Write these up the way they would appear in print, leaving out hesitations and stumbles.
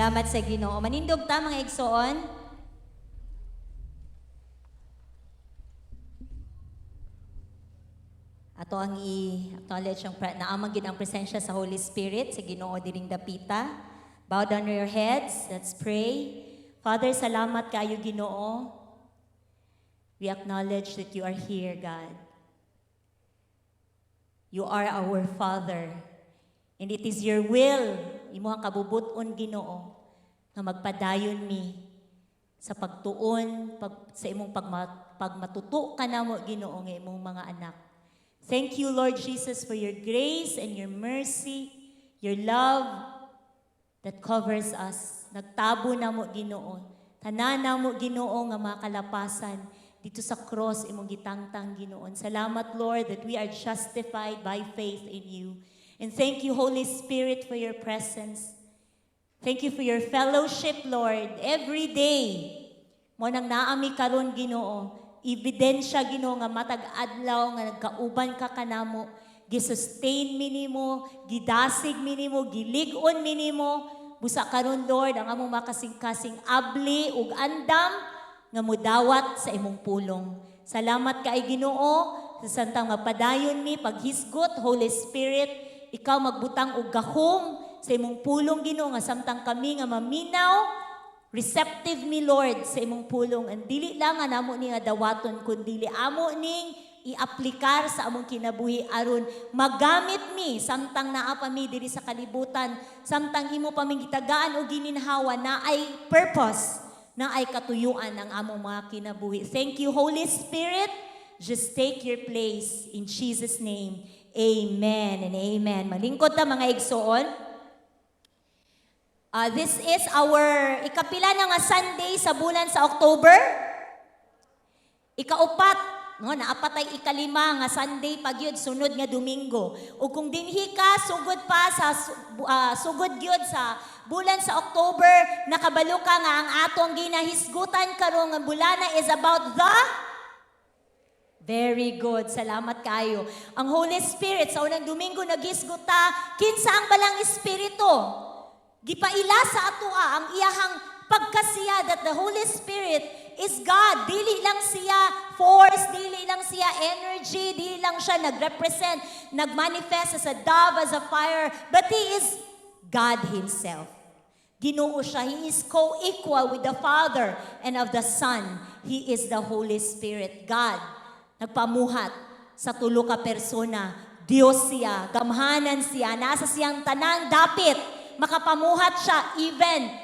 Salamat sa Ginoo. Manindog ta mga igsoon. Ato ang i-acknowledge ang naamang gid ang presensya sa Holy Spirit sa Ginoo diring dapita. Bow down your heads. Let's pray. Father, salamat kayo Ginoo. We acknowledge that you are here, God. You are our Father. And it is your will, imuhang kabubuton Ginoo, nga magpadayon mi sa pagtuon, sa imong pagmatuto ka namo Ginoo nga imong mga anak. Thank you, Lord Jesus, for your grace and your mercy, your love that covers us. Nagtabo namo Ginoo. Tanan namo Ginoo nga mga kalapasan dito sa cross imong gitangtang Ginoon. Salamat, Lord, that we are justified by faith in you. And thank you, Holy Spirit, for your presence. Thank you for your fellowship, Lord. Every day, mo nang naami karon Ginoo, ebidensya Ginoo nga matag adlaw nga nagkauban ka kanamo, gisustain mi nimo, gidasig mi nimo, gilig-on mi nimo. Busa karon Lord ang among makasing-kasing abli ug andam nga mudawat sa imong pulong. Salamat kay Ginoo sa santang mapadayon mi paghisgot, Holy Spirit, ikaw magbutang og gahom sa imong pulong Ginoo nga samtang kami nga maminaw. Receptive mi Lord sa imong pulong. And dili lang nga namo ni nga dawaton kundi amo ning i-aplikar sa among kinabuhi aron magamit mi samtang naa pa mi diri sa kalibutan, samtang imo pa mi gitagaan o gininhawa na ay purpose, na ay katuyuan ang among mga kinabuhi. Thank you, Holy Spirit. Just take your place in Jesus' name. Amen and amen. Malingkod ta mga igsoon. This is our ikapila na nga Sunday sa bulan sa October. Ikaupat, no, naapatay ikalima nga Sunday pagyud sunod nga Domingo. Ug kung dinhi ka sugod pa sa sugod gyud sa bulan sa October, nakabalo ka nga ang atong ginahisgutan karon nga bulana is about the very good. Salamat kayo. Ang Holy Spirit sa unang Domingo naghisguta kinsa ang balang espiritu. Gipaila sa atoa ang iyahang pagkasiya that the Holy Spirit is God. Dili lang siya force, dili lang siya energy, dili lang siya nag-represent, nag-manifest as a dove, as a fire, but He is God Himself. Ginoo siya. He is co-equal with the Father and of the Son. He is the Holy Spirit. God, nagpamuhat sa tulo ka persona. Diyos siya, gamhanan siya, nasa siyang tanang dapit. Makapamuhat siya even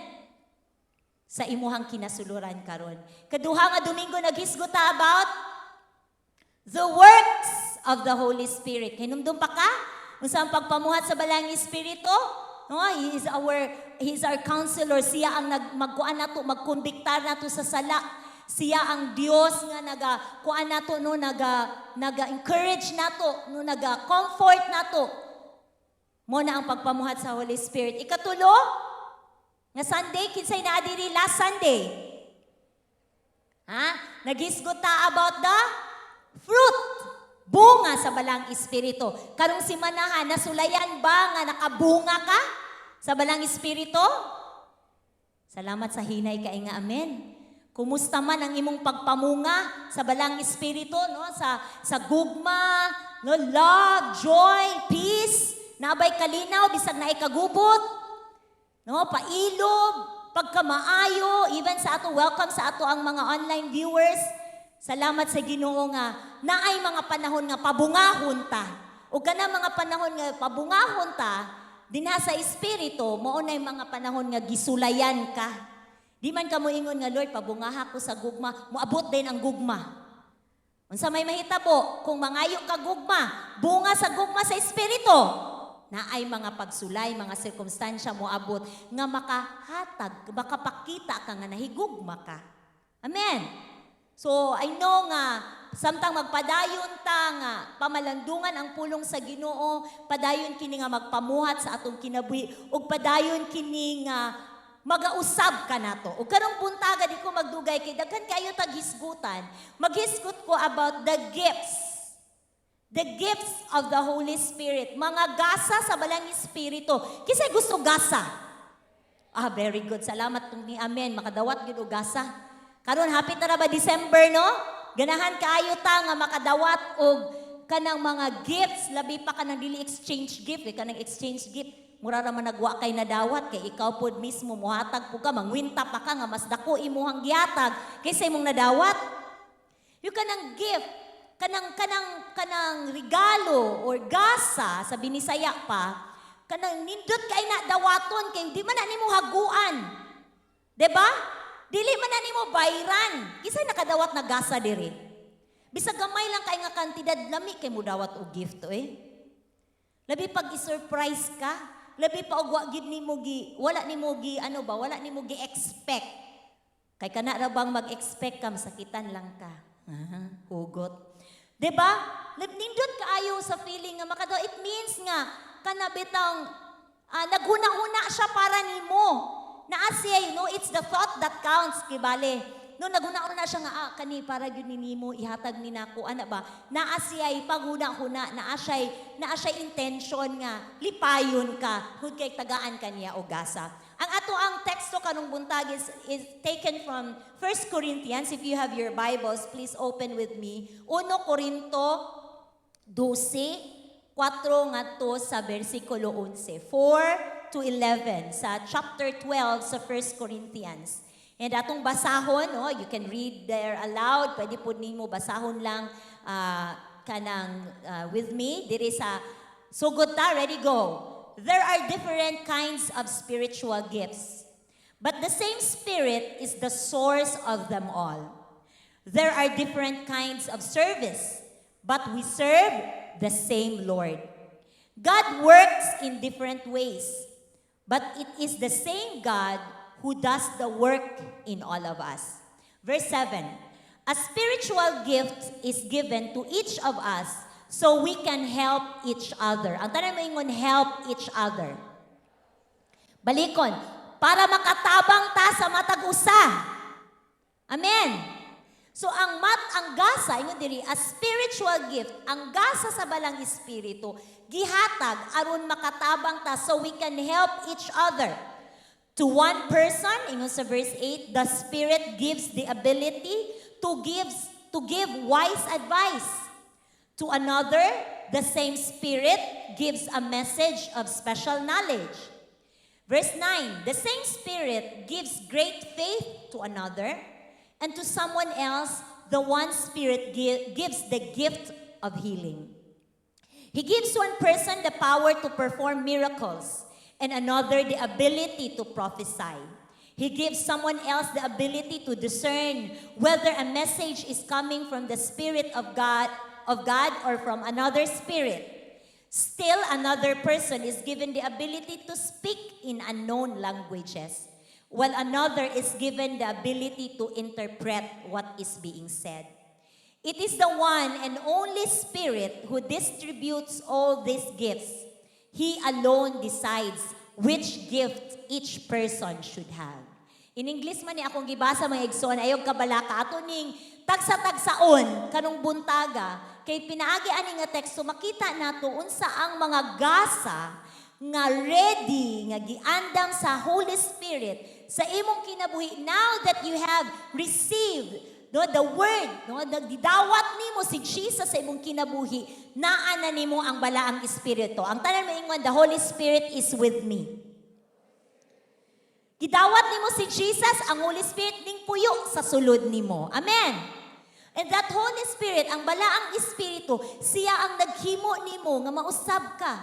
sa imuhang kinasuluran karon. Kaduha nga Domingo naghisguta about the works of the Holy Spirit. Hinumdum pa ka? Unsa ang pagpamuhat sa balang espiritu? No, He is our counselor. Siya ang magkuan nato, magkonbiktar nato sa sala. Siya ang Dios nga nagakuan nato no, naga-encourage nato, no, naga-comfort nato. Mo na ang pagpamuhat sa Holy Spirit. Ikatulo, nga Sunday, kinsay na adiri last Sunday. Naghisgot ta about the fruit, bunga sa balang espiritu. Karong simanahan, nasulayan ba nga nakabunga ka sa balang espiritu? Salamat sa hinay kay nga amen. Kumusta man ang imong pagpamunga sa balang espiritu, no? Sa gugma, no? Love, joy, peace, nabay kalinaw, bisag na ikagubot, no? Pailob, pagkamaayo, even sa ato, welcome sa ato ang mga online viewers. Salamat sa Ginoo nga, naay mga panahon nga pabungahon ta. O kana mga panahon nga pabungahon ta, dinha sa espiritu, maunay mga panahon nga gisulayan ka. Di man ka moingon nga, Lord, pabungaha ko sa gugma, moabot din ang gugma. Unsa may mahitabo, kung mangayo ka gugma, bunga sa gugma sa espiritu, na ay mga pagsulay, mga sirkumstansya mo abot, nga makahatag, makapakita ka nga nahigugma ka. Amen. So, I know nga, samtang magpadayon ta nga, pamalandungan ang pulong sa Ginoo, padayon kini nga magpamuhat sa atong kinabuhi, ug padayon kini nga magausab ka nato. Ug karong buntaga di ko magdugay kay daghan kayo taghisgutan. Maghisgot ko about the gifts. The gifts of the Holy Spirit. Mga gasa sa balang espiritu. Kisay gusto gasa? Very good. Salamat tong ni amen. Makadawat gyud og gasa. Karon hapit na ba December, no? Ganahan kaayo ta nga makadawat og kanang mga gifts, labi pa kanang dili exchange gift, kanang exchange gift. Mura ra man nagwa kay nadawat kay ikaw pod mismo muhatag po ka, mangwinta pa ka nga mas dako imuhang gihatag kaysa imong nadawat. Yung kanang gift, kanang regalo or gasa sa Binisaya pa, kanang nindot kay na dawaton kay di man na nimo haguan. 'Di ba? Dili man na nimo bayran. Kisay nakadawat na gasa diri. Bisag gamay lang kay nga kantidad lami kay mo dawat og gift Labi pag i-surprise ka, labi pa og wala nimo gi-expect. Kay kana ra bang mag-expect ka masakitan lang ka. Hugot. 'Di ba? Nindot kaayo sa feeling nga makadaw. It means nga kanabitang naghuna-huna siya para nimo. Naa siya, it's the thought that counts, kibale. No, naghuna-huna na siya nga, kani para yun ni nimo, ihatag ni nako, ana ba? Naa siya, paghuna-huna, naa siya intention nga, lipayon ka, hud kay tagaan kaniya o gasa. Ang ato ang teksto kanong buntag is taken from 1 Corinthians. If you have your Bibles, please open with me. 1 Corinto 12, 4 ngadto sa versikulo 11. 4 to 11 sa chapter 12 sa 1 Corinthians. And atong basahon, you can read there aloud. Pwede po nimo basahon lang with me. Diri sa sugod ta, ready, go. There are different kinds of spiritual gifts, but the same Spirit is the source of them all. There are different kinds of service, but we serve the same Lord. God works in different ways, but it is the same God who does the work in all of us. Verse 7, a spiritual gift is given to each of us so we can help each other. Ang tanan mo ingon, help each other. Balikon, para makatabang ta sa matag usa. Amen. So ang gasa, ingon diri, a spiritual gift, ang gasa sa balang espiritu, gihatag aron makatabang ta so we can help each other. To one person, ingon sa verse 8, the Spirit gives the ability to give wise advice. To another, the same Spirit gives a message of special knowledge. Verse 9, the same Spirit gives great faith to another, and to someone else, the one Spirit gives the gift of healing. He gives one person the power to perform miracles, and another the ability to prophesy. He gives someone else the ability to discern whether a message is coming from the Spirit of God or from another spirit. Still, another person is given the ability to speak in unknown languages, while another is given the ability to interpret what is being said. It is the one and only Spirit who distributes all these gifts. He alone decides which gift each person should have. In English man ni akong gibasa mga igsoon, ayog kabalaka, ato ning tagsa-tagsaon, kanong buntaga, kay pinaagi ani nga teksto, makita nato unsa ang mga gasa nga ready, nga giandam sa Holy Spirit, sa imong kinabuhi, now that you have received the Word, nagdidawat nimo si Jesus sa imong kinabuhi, naa na nimo ang balaang Espiritu. Ang tanan maingon, the Holy Spirit is with me. Gidawat nimo si Jesus, ang Holy Spirit ning puyo sa sulod nimo. Amen. And that Holy Spirit, ang balaang Espiritu, siya ang naghimo nimo nga mausab ka.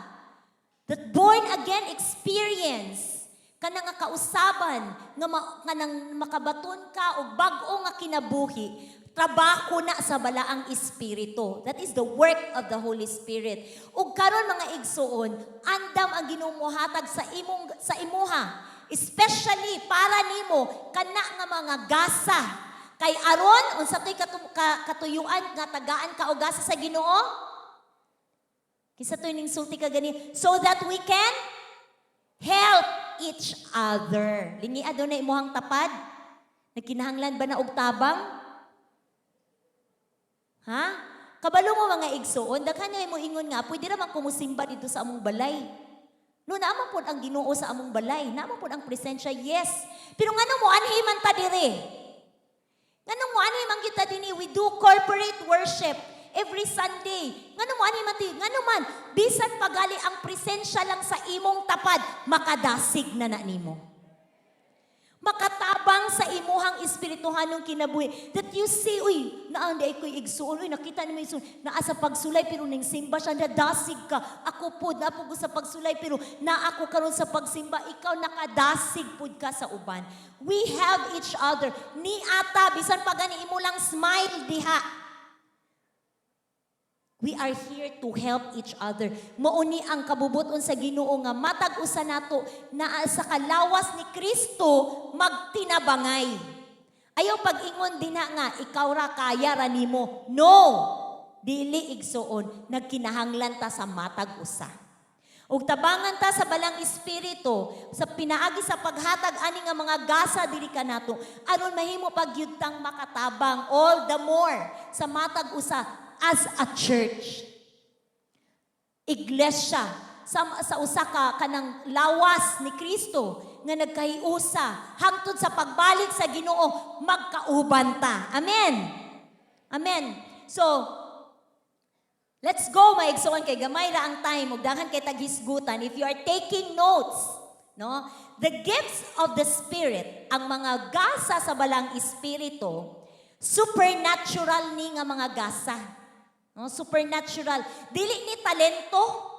That born again experience, kanang nga kausaban, nga nang makabaton ka og bag-o nga kinabuhi, trabaho na sa balaang Espiritu. That is the work of the Holy Spirit. Ug karon mga igsuon, andam ang ginumuhatag sa imuha. Especially para nimo kana nga mga gasa. Kay aron unsa toy katuyuan nga tagaan ka og gasa sa Ginoo? Kisa toy ning sulti ka gani, so that we can help each other. Lingi adunay imuhang tapad. Nagkinahanglan ba na og tabang? Ha? Kabalo mo mga igsoon, daghan mo ingon nga, pwede ra man kumusimba dito sa among balay. No, naman po ang Ginoo sa among balay. Naman po ang presensya, yes. Pero ngano mo, anhi man ta dire. Ngano mo, anhi man kita dini. We do corporate worship every Sunday. Ngano mo, anhi man ti. Ngano man, bisan pagali ang presensya lang sa imong tapad, makadasig na nimo. Makatabang sa imuhang espirituhanong kinabuhi. That you see, uy, naandi ay ko'y igsuon, uy, nakita ni mo igsuon, naa sa pagsulay, pero ning simba siya, nadasig ka. Ako po, napog sa pagsulay, pero na ako karon sa pagsimba, ikaw nakadasig po ka sa uban. We have each other. Ni ata, bisan pa gani imo lang smile diha. We are here to help each other. Mauni ang kabubuton sa Ginoo nga matag usa nato na sa kalawas ni Kristo magtinabangay. Ayaw pag-ingon din nga ikaw ra kaya ra nimo. No. Dili igsuon nagkinahanglan ta sa matag usa. Ug tabangan ta sa balang espiritu sa pinaagi sa paghatag ani nga mga gasa diri kanato aron mahimo pagyudtang makatabang all the more sa matag usa as a church. Iglesia sa usa ka kanang lawas ni Kristo nga nagkahiusa hangtod sa pagbalik sa Ginoo magkauban ta. Amen. Amen. So let's go mga igsoon kay gamay ra ang time ug daghan kay taghisgutan. If you are taking notes, no? The gifts of the Spirit, ang mga gasa sa balang espiritu, supernatural ni nga mga gasa. No, supernatural. Dili ni talento.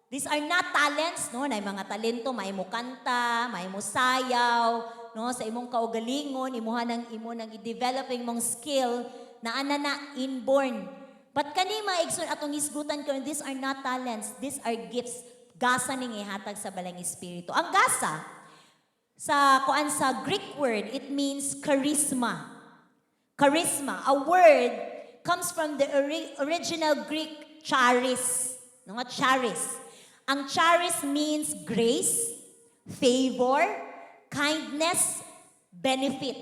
These are not talents, no? Na mga talento, may mo kanta, may mo sayaw, no? Sa imong kaugalingon, imuha nang imo nang i-developing mong skill na ana na inborn. But kani mga igsoon atong hisgutan karon, these are not talents, these are gifts. Gasa ning ihatag sa balang espiritu. Ang gasa sa Greek word, it means charisma. Charisma, a word comes from the original Greek charis. No, charis. Ang charis means grace, favor, kindness, benefit.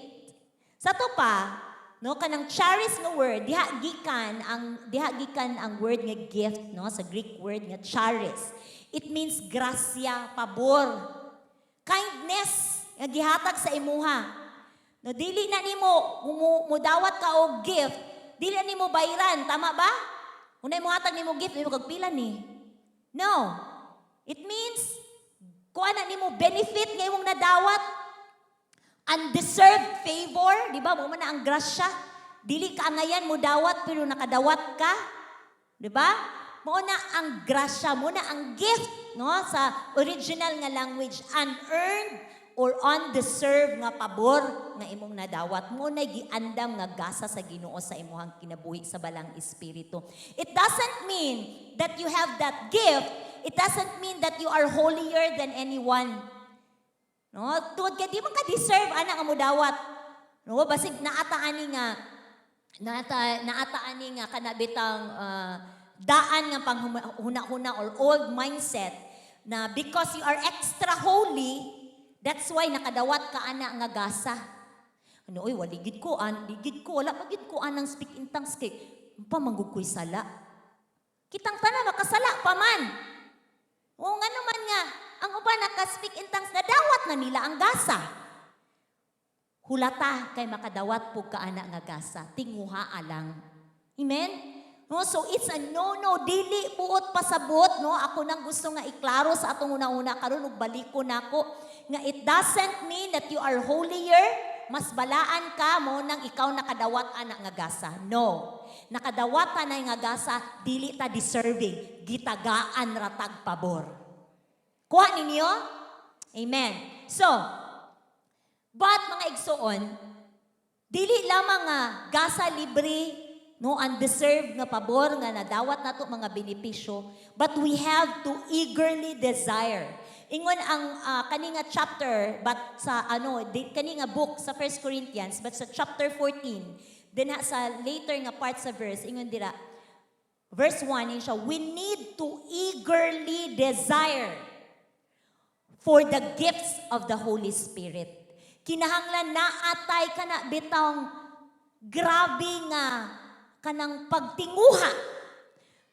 Sa to pa, no, kanang charis nga word, diha gikan ang word nga gift, no, sa Greek word nga charis. It means grasya, pabor, kindness nga gihatag sa imuha. No, dili na nimo mudawat ka og gift. Dili nimo bayran, tama ba? Unay mo hatag nimo gift, nimo kagpila ni. No. It means kuha na nimo benefit nga imong nadawat. Undeserved favor, di ba? Mo man na ang grasya. Dili ka ngayon mo dawat pero nakadawat ka. Di ba? Mo na ang grasya, mo na ang gift, no? Sa original nga language, unearned or undeserved nga pabor nga imong nadawat mo na giandam nga gasa sa Ginoo sa imong kinabuhi sa balang espiritu. It doesn't mean that you have that gift. It doesn't mean that you are holier than anyone. No, tungod kay di man ka deserve ana nga modawat. No, basig naata ani nga kanabitang daan nga panghuna-huna or old mindset na because you are extra holy, that's why nakadawat ka ana nga gasa. Ano oy waligid ko wala magid ko anang speak in tongues kay pamanggug ko'y sala. Kitang tanan makasala pa man. O ngano man nga ang uban naka-speak in tongues nadawat na nila ang gasa. Hulata kay makadawat pug ka ana nga gasa, tinguha alang. Amen. No, so it's a no, dili buot pasabot, no? Ako nang gusto nga iklaro sa atong una-una karon ug baliko nako nga it doesn't mean that you are holier, mas balaan ka mo nang ikaw nakadawat ana nga gasa. No. Nakadawat ta na nga gasa, dili ta deserving, gitagaan ratag pabor. Kuha ninyo? Amen. So, but mga igsoon, dili lamang nga gasa libre, no, undeserved nga pabor nga nadawat nato mga benepisyo, but we have to eagerly desire. Ingon ang kani nga chapter but sa kani nga book sa 1 Corinthians but sa chapter 14 then sa later nga part sa verse ingon dira verse 1 in siya, we need to eagerly desire for the gifts of the Holy Spirit. Kinahanglan na atay kana bitawng grabe nga kanang pagtinguha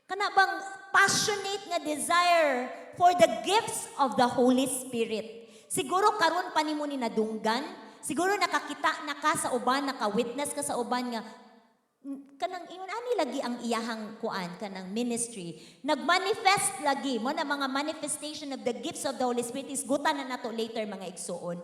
Kana bang passionate nga desire for the gifts of the Holy Spirit. Siguro karon pa nimo ni nadunggan, siguro nakakita na ka sa uban, naka-witness ka sa uban nga kanang ingon ani lagi ang iyahang kuan kanang ministry nagmanifest lagi mo na mga manifestation of the gifts of the Holy Spirit is gutan na nato later mga igsuon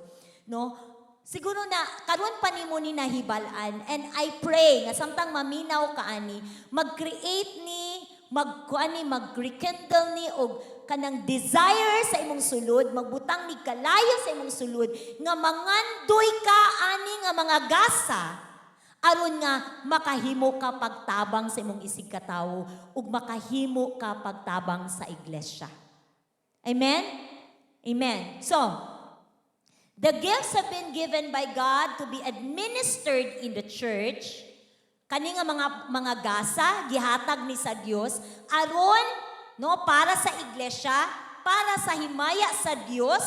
no siguro na karon pa nimo ni nahibalan and I pray nga samtang maminaw ka ani mag-create ni mag-rekindle ni og kanang desire sa imong sulod magbutang ni kalayo sa imong sulod nga mangandoy ka ani nga mga gasa aron nga makahimo ka pagtabang sa imong isig katawo ug makahimo ka pagtabang sa iglesia. Amen? Amen. So, the gifts have been given by God to be administered in the church. Kani nga mga gasa gihatag ni sa Dios aron no para sa iglesia, para sa himaya sa Dios,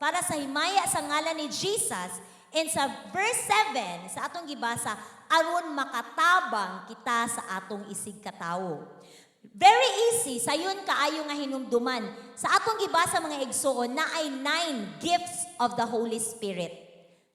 para sa himaya sa ngalan ni Jesus. And sa verse 7, sa atong gibasa, aron makatabang kita sa atong isig katawo. Very easy, sayon kaayo nga hinumduman. Sa atong gibasa mga igsoon, na ay 9 gifts of the Holy Spirit.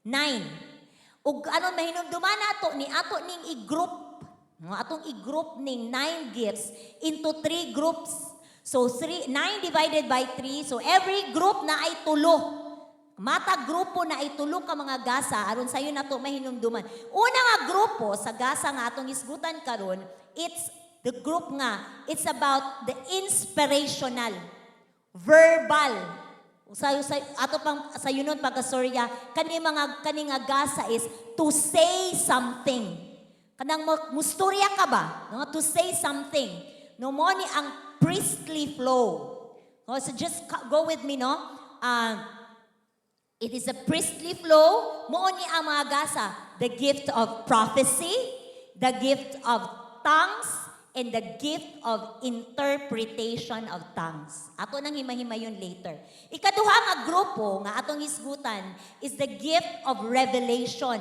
9. Ug aron mahinumduman nato ni ato ning i-group, atong i-group ning 9 gifts into 3 groups. So 9 divided by 3, so every group na ay 3. Mata grupo na itulo ka mga gasa aron sayo nato mahinumduman. Una nga grupo sa gasa nga atong isgutan karon, it's the group nga it's about the inspirational, verbal. Ato pang sayunon pagkasorya kani nga gasa is to say something. Kanang mustorya ka ba? No, to say something. No mo ni ang priestly flow. No, so just go with me no. It is a priestly flow. Moon ni ang mga gasa. The gift of prophecy, the gift of tongues, and the gift of interpretation of tongues. Ato nang himahimayon later. Ikaduha nga grupo nga atong isgutan is the gift of revelation.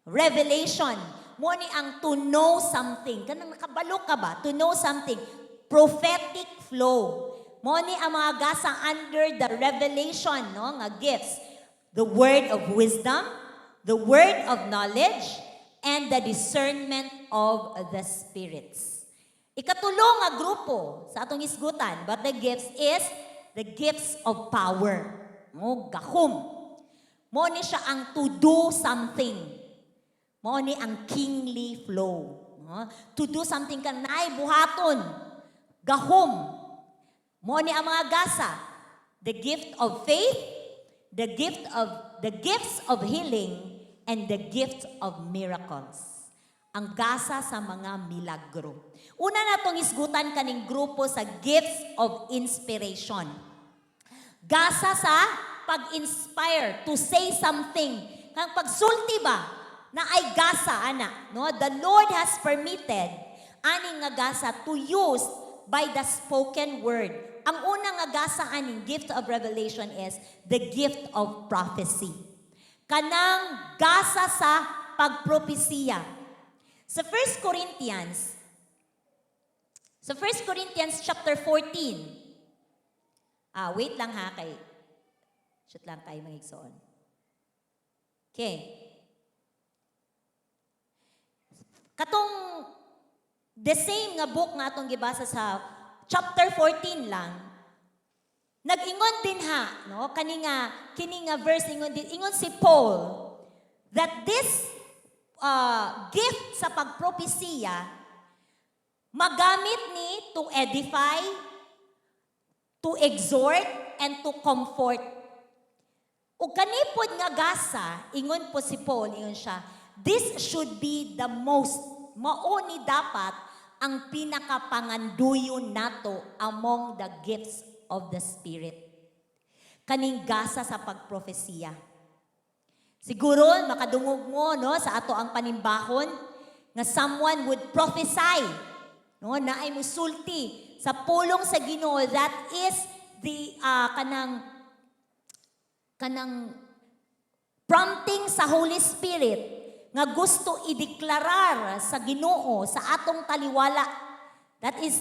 Revelation. Moon ni ang to know something. Kanang nakabalo ka ba? To know something. Prophetic flow. Moon ni ang mga gasa under the revelation no nga gifts. The word of wisdom, the word of knowledge, and the discernment of the spirits. Ikatulo nga grupo sa atong isgutan, but the gifts is the gifts of power. Mo gahom. Mo ni siya ang to do something. Mo ni ang kingly flow. To do something ka naay buhaton. Gahom. Mo ni ang mga gasa. The gift of faith, the gifts of healing, and the gift of miracles. Ang gasa sa mga milagro. Una natong isgutan kaning grupo sa gifts of inspiration. Gasa sa pag-inspire, to say something. Kang pagsulti ba na ay gasa ana, no? The Lord has permitted aning nga gasa to use by the spoken word. Ang unang nga gasa aning gift of revelation is the gift of prophecy. Kanang gasa sa pagpropesiya. Sa 1 Corinthians chapter 14. Wait lang ha kay shoot lang kay mga igsoon. Okay. Katong the same nga book nga atong gibasa sa chapter 14 lang, nag-ingon din ha, no? Kini nga verse ingon si Paul that this gift sa pagpropesiya magamit ni to edify, to exhort, and to comfort. Ug kanipod nga gasa, ingon po si Paul, ingon siya, this should be the most, mao ni dapat ang pinakapanganduyon nato among the gifts of the Spirit. Kaning gasa sa pagprofesiya. Siguro, makadungog mo no, sa ato ang panimbahon nga someone would prophesy no, na ay musulti sa pulong sa Ginoo. That is the kanang prompting sa Holy Spirit nga gusto ideklarar sa Ginoo sa atong taliwala That is,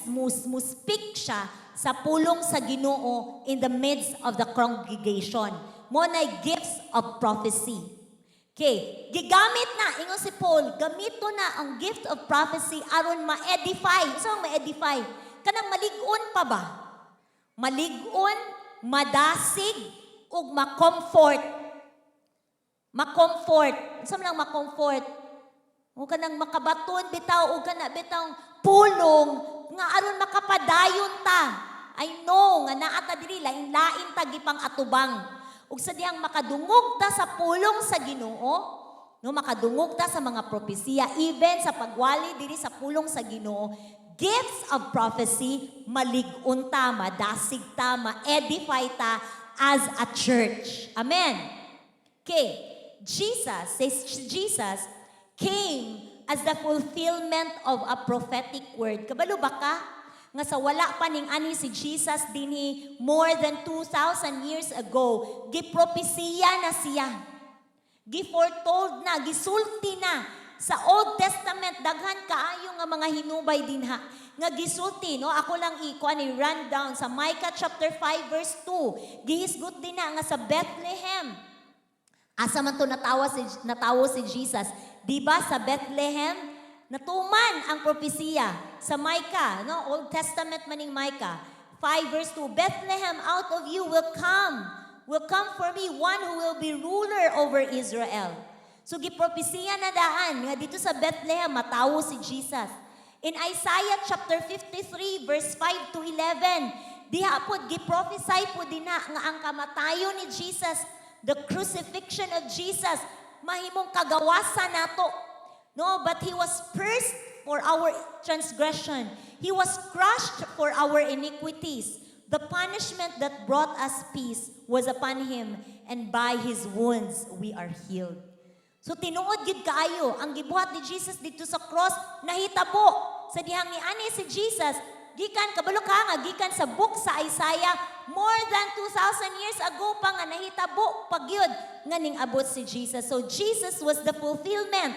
speak siya sa pulong sa Ginoo in the midst of the congregation. Mo na gifts of prophecy. Okay, gigamit na, ingon si Paul, gamito na ang gift of prophecy aron ma-edify. Saan ma-edify? Kanang malig-on pa ba? Malig-on, madasig, ug ma-comfort. Ma-comfort. Saan lang ma-comfort? O kanang makabaton, bitaw, o kana bitang pulong, nga aron makapadayon ta. I know, nga naata diri, lain-lain ta gipang atubang. Ug sa diyang makadungog ta sa pulong sa Ginoo, no, makadungog ta sa mga propesiya, even sa pagwali diri sa pulong sa Ginoo, gifts of prophecy, malig-on ta, madasig ta, ma-edify ta as a church. Amen. Okay, Jesus came as the fulfillment of a prophetic word. Kabalo ba ka? Nga sa wala pa ning ani si Jesus dinhi more than 2,000 years ago, gipropesiya na siya. Giforetold na, gisulti na. Sa Old Testament, daghan kaayo nga mga hinubay dinha. Nga gisulti, no? Ako lang run down sa Micah chapter 5 verse 2. Gihisgot din na nga sa Bethlehem. Asa man to natawo si Jesus. Diba sa Bethlehem, natuman ang propesiya sa Micah, no? Old Testament maning Micah 5 verse 2, Bethlehem, out of you will come for me one who will be ruler over Israel. So gipropesiya na daan nga dito sa Bethlehem matawo si Jesus. In Isaiah chapter 53 verse 5 to 11, diha pod giprophesy po dina nga ang kamatayon ni Jesus, the crucifixion of Jesus, mahimong kagawasan nato. No, but he was pierced for our transgression. He was crushed for our iniquities. The punishment that brought us peace was upon him, and by his wounds we are healed. So tinuod gid kaayo ang gibuhat ni Jesus dito sa cross, nahitabo sa dihang ni ani si Jesus, gikan kabalo ka nga gikan sa book sa Isaiah, more than 2,000 years ago pa nga nahitabo pagyud nga ning abot si Jesus. So Jesus was the fulfillment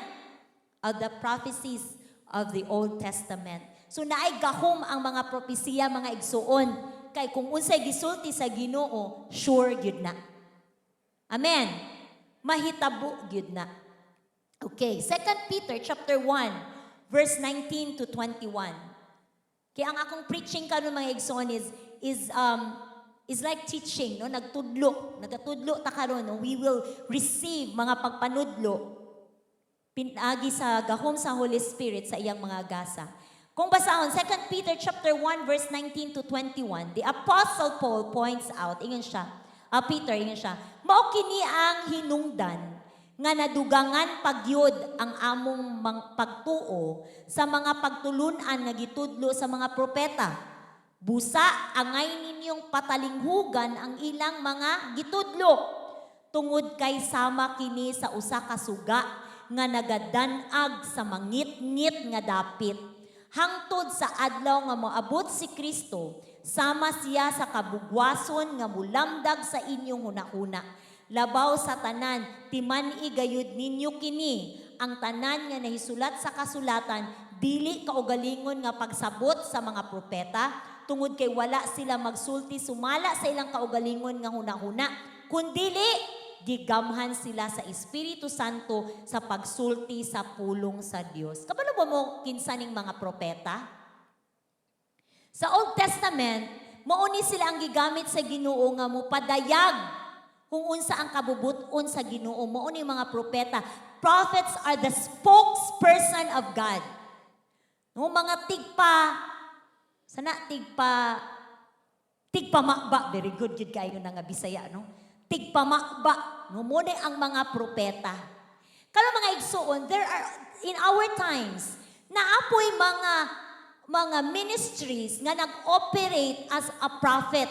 of the prophecies of the Old Testament. So naay gahom ang mga propesiya, mga igsuon, kay kung unsay gisulti sa Ginoo, sure gyud na. Amen. Mahitabo gyud na. Okay, 2 Peter chapter 1 verse 19 to 21. Kaya ang akong preaching karon mga igsoon is like teaching, no? Nagatudlo ta karon, no? We will receive mga pagpanudlo pinagi sa gahom sa Holy Spirit sa iyang mga gasa. Kung basahon 2 Peter chapter 1 verse 19 to 21, the Apostle Paul points out, ingon siya, Peter, ingon siya, mao kini ang hinungdan nga nadugangan pagyud ang among pagtuo sa mga pagtulunan nga gitudlo sa mga propeta. Busa angay ninyong patalinghugan ang ilang mga gitudlo tungod kay sama kini sa usa ka suga nga nagadanag sa mangit-ngit nga dapit. Hangtod sa adlaw nga moabot si Kristo, sama siya sa kabugwason nga mulamdag sa inyong hunahuna. Labaw sa tanan, timan-i gayud ninyo kini, ang tanan nga nahisulat sa kasulatan, dili kaugalingon nga pagsabot sa mga propeta, tungod kay wala sila magsulti sumala sa ilang kaugalingon nga hunahuna, kundili gigamhan sila sa Espiritu Santo sa pagsulti sa pulong sa Dios. Kabalo ba mo kinsaning mga propeta? Sa Old Testament, mauni sila ang gigamit sa Ginoo nga mopadayag kung unsa ang kabubuton sa Ginoo. Mauni mga propeta. Prophets are the spokesperson of God. No, mga tigpamakba, very good gid kayo na nga Bisaya, no? Tigpamakba, no, muna ang mga propeta. Kalo mga igsuon, there are, in our times, naapoy mga ministries nga nag-operate as a prophet.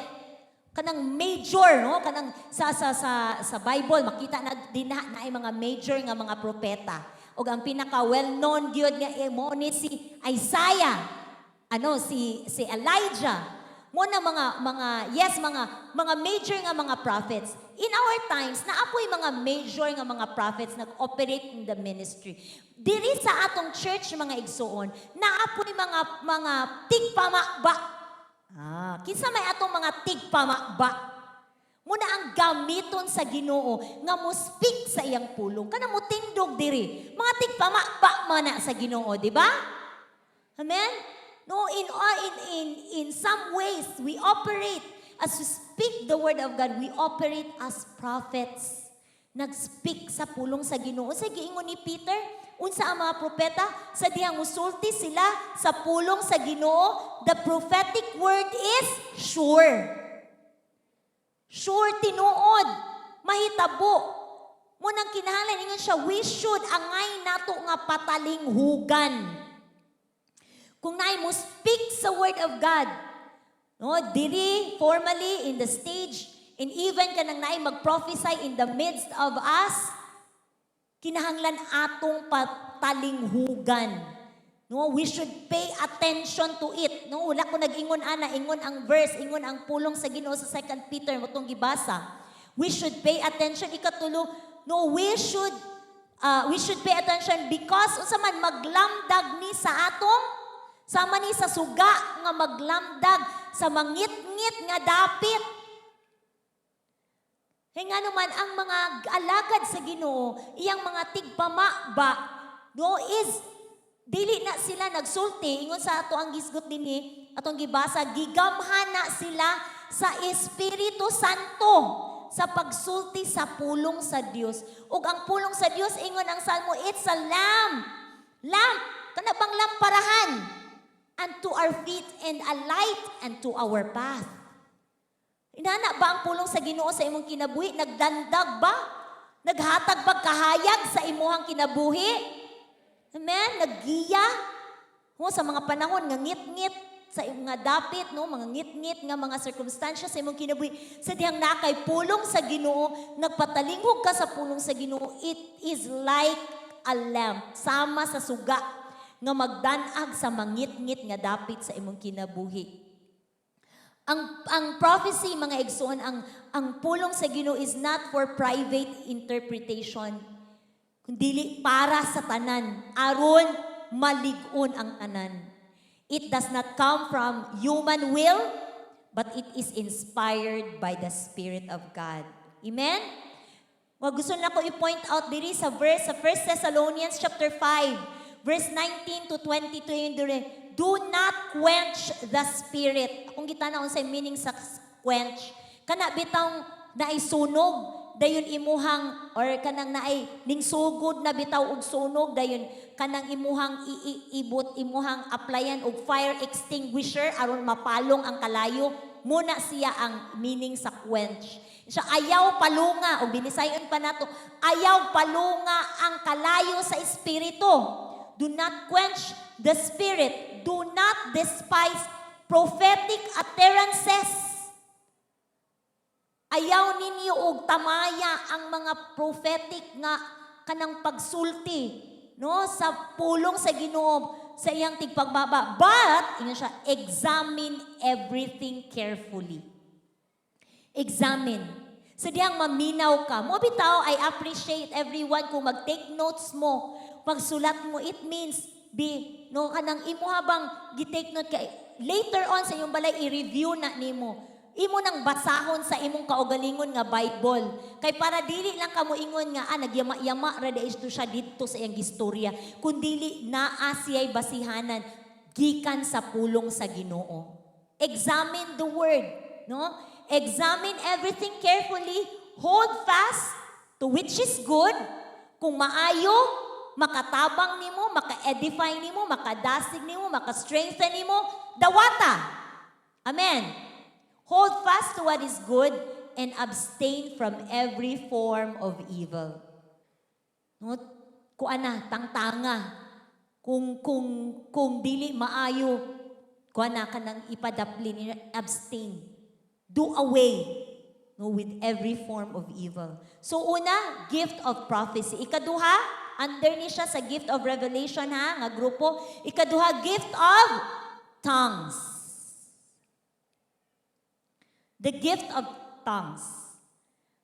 Kanang major, no? Kanang sa Bible, makita na din na ay mga major nga mga propeta. O ang pinaka well-known gyud nga mo ni si Isaiah, si Elijah. Mo na mga major nga mga prophets. In our times, naapoy mga major nga mga prophets nag-operate in the ministry. Diri sa atong church mga igsoon, naapoy mga tigpamakba. Kinsa may atong mga tigpamakba. Muna ang gamiton sa Ginoo nga mo speak sa iyang pulong. Kana mo tindog diri. Mga tigpamakba man na sa Ginoo, di ba? Amen? No, in some ways, we operate, as we speak the word of God, we operate as prophets. Nag-speak sa pulong sa Ginoo. Sa giingon ni Peter, unsa ang mga propeta, sa dihang musulti sila sa pulong sa Ginoo, the prophetic word is sure. Sure, tinuod, mahitabo. Munang kinahanglan ingon siya, we should angay nato nga patalinghugan. Kung naay mo speak sa word of God, no, diri formally in the stage, and even kanang naay mag-prophesy in the midst of us, kinahanglan atong patalinghugan. No, we should pay attention to it. No, wala ko nag-ingon ingon ang verse, ingon ang pulong sa Ginoo sa 2 Peter motong gibasa. We should pay attention. Ikatulo, no, we should pay attention because unsa man maglamdag ni sa atong sama ni sa suga nga maglamdag sa mangit-ngit nga dapit. Nga naman ang mga alagad sa Ginoo, iyang mga tigpamakba, no, is dili na sila nagsulti. Ingon sa ato ang gisgot dinhi, atong gibasa, gigamhan na sila sa Espiritu Santo sa pagsulti sa pulong sa Dios. Ug ang pulong sa Dios, ingon ang Salmo, it's a lamp. Lamp, kana bang lamparahan? Unto our feet and a light unto our path. Inana ba ang pulong sa Ginoo sa imong kinabuhi? Nagdandag ba? Naghatag ba kahayag sa imong kinabuhi? Amen? Naggiya? Sa mga panahon nga ngit-ngit sa mga dapit, no, mga ngit-ngit nga mga circumstances sa imong kinabuhi. Sa dihang nakay pulong sa Ginoo, nagpatalinghog ka sa pulong sa Ginoo, it is like a lamp, sama sa suga nga magdanag sa mangit-ngit nga dapit sa imong kinabuhi. Ang prophecy, mga igsoon, ang pulong sa Ginoo is not for private interpretation, kundi para sa tanan, aron malig-on ang tanan. It does not come from human will, but it is inspired by the Spirit of God. Amen? Gusto na ko i-point out diri sa verse sa 1 Thessalonians chapter 5, verse 19 to 22, yun dire, do not quench the Spirit. Akong gitanaon sa meaning sa quench. Kana bitang naisunog, dayon imuhang, or kanang naay ningsugod na bitaw og sunog, dayon kanang imuhang iibot, imuhang applyan og fire extinguisher aron mapalong ang kalayo. Muna siya ang meaning sa quench. Siya ayaw palunga, o binisayon pa nato, ayaw palunga ang kalayo sa Espiritu. Do not quench the Spirit. Do not despise prophetic utterances. Ayaw ninyo og tamaya ang mga prophetic nga kanang pagsulti, no, sa pulong sa Ginoo sa iyang tigpagbaba. But ingon siya, examine everything carefully. Examine. Sa diyang maminaw ka. Mo bitaw, I appreciate everyone kung mag-take notes mo. Pagsulat mo, it means no, kanang imo habang gi-take note ka, later on sa iyong balay i-review na nimo. Imo nang basahon sa imong kaugalingon nga Bible. Kay para dili lang kamo ingon nga nagyama-yama ra dito siya dito sa iyang istorya, kundili naa siya'y basihanan gikan sa pulong sa Ginoo. Examine the word, no? Examine everything carefully, hold fast to which is good. Kung maayo, makatabang nimo, maka-edify nimo, makadasig nimo, maka-strengthen nimo, dawata. Amen. Hold fast to what is good and abstain from every form of evil. No? Kuana, tangtanga. Kung dili maayo, kuana ka nang ipadaplin, abstain. Do away, no, with every form of evil. So una, gift of prophecy. Ikaduha, under ni siya sa gift of revelation, ha, nga grupo. Ikaduha, gift of tongues. The gift of tongues.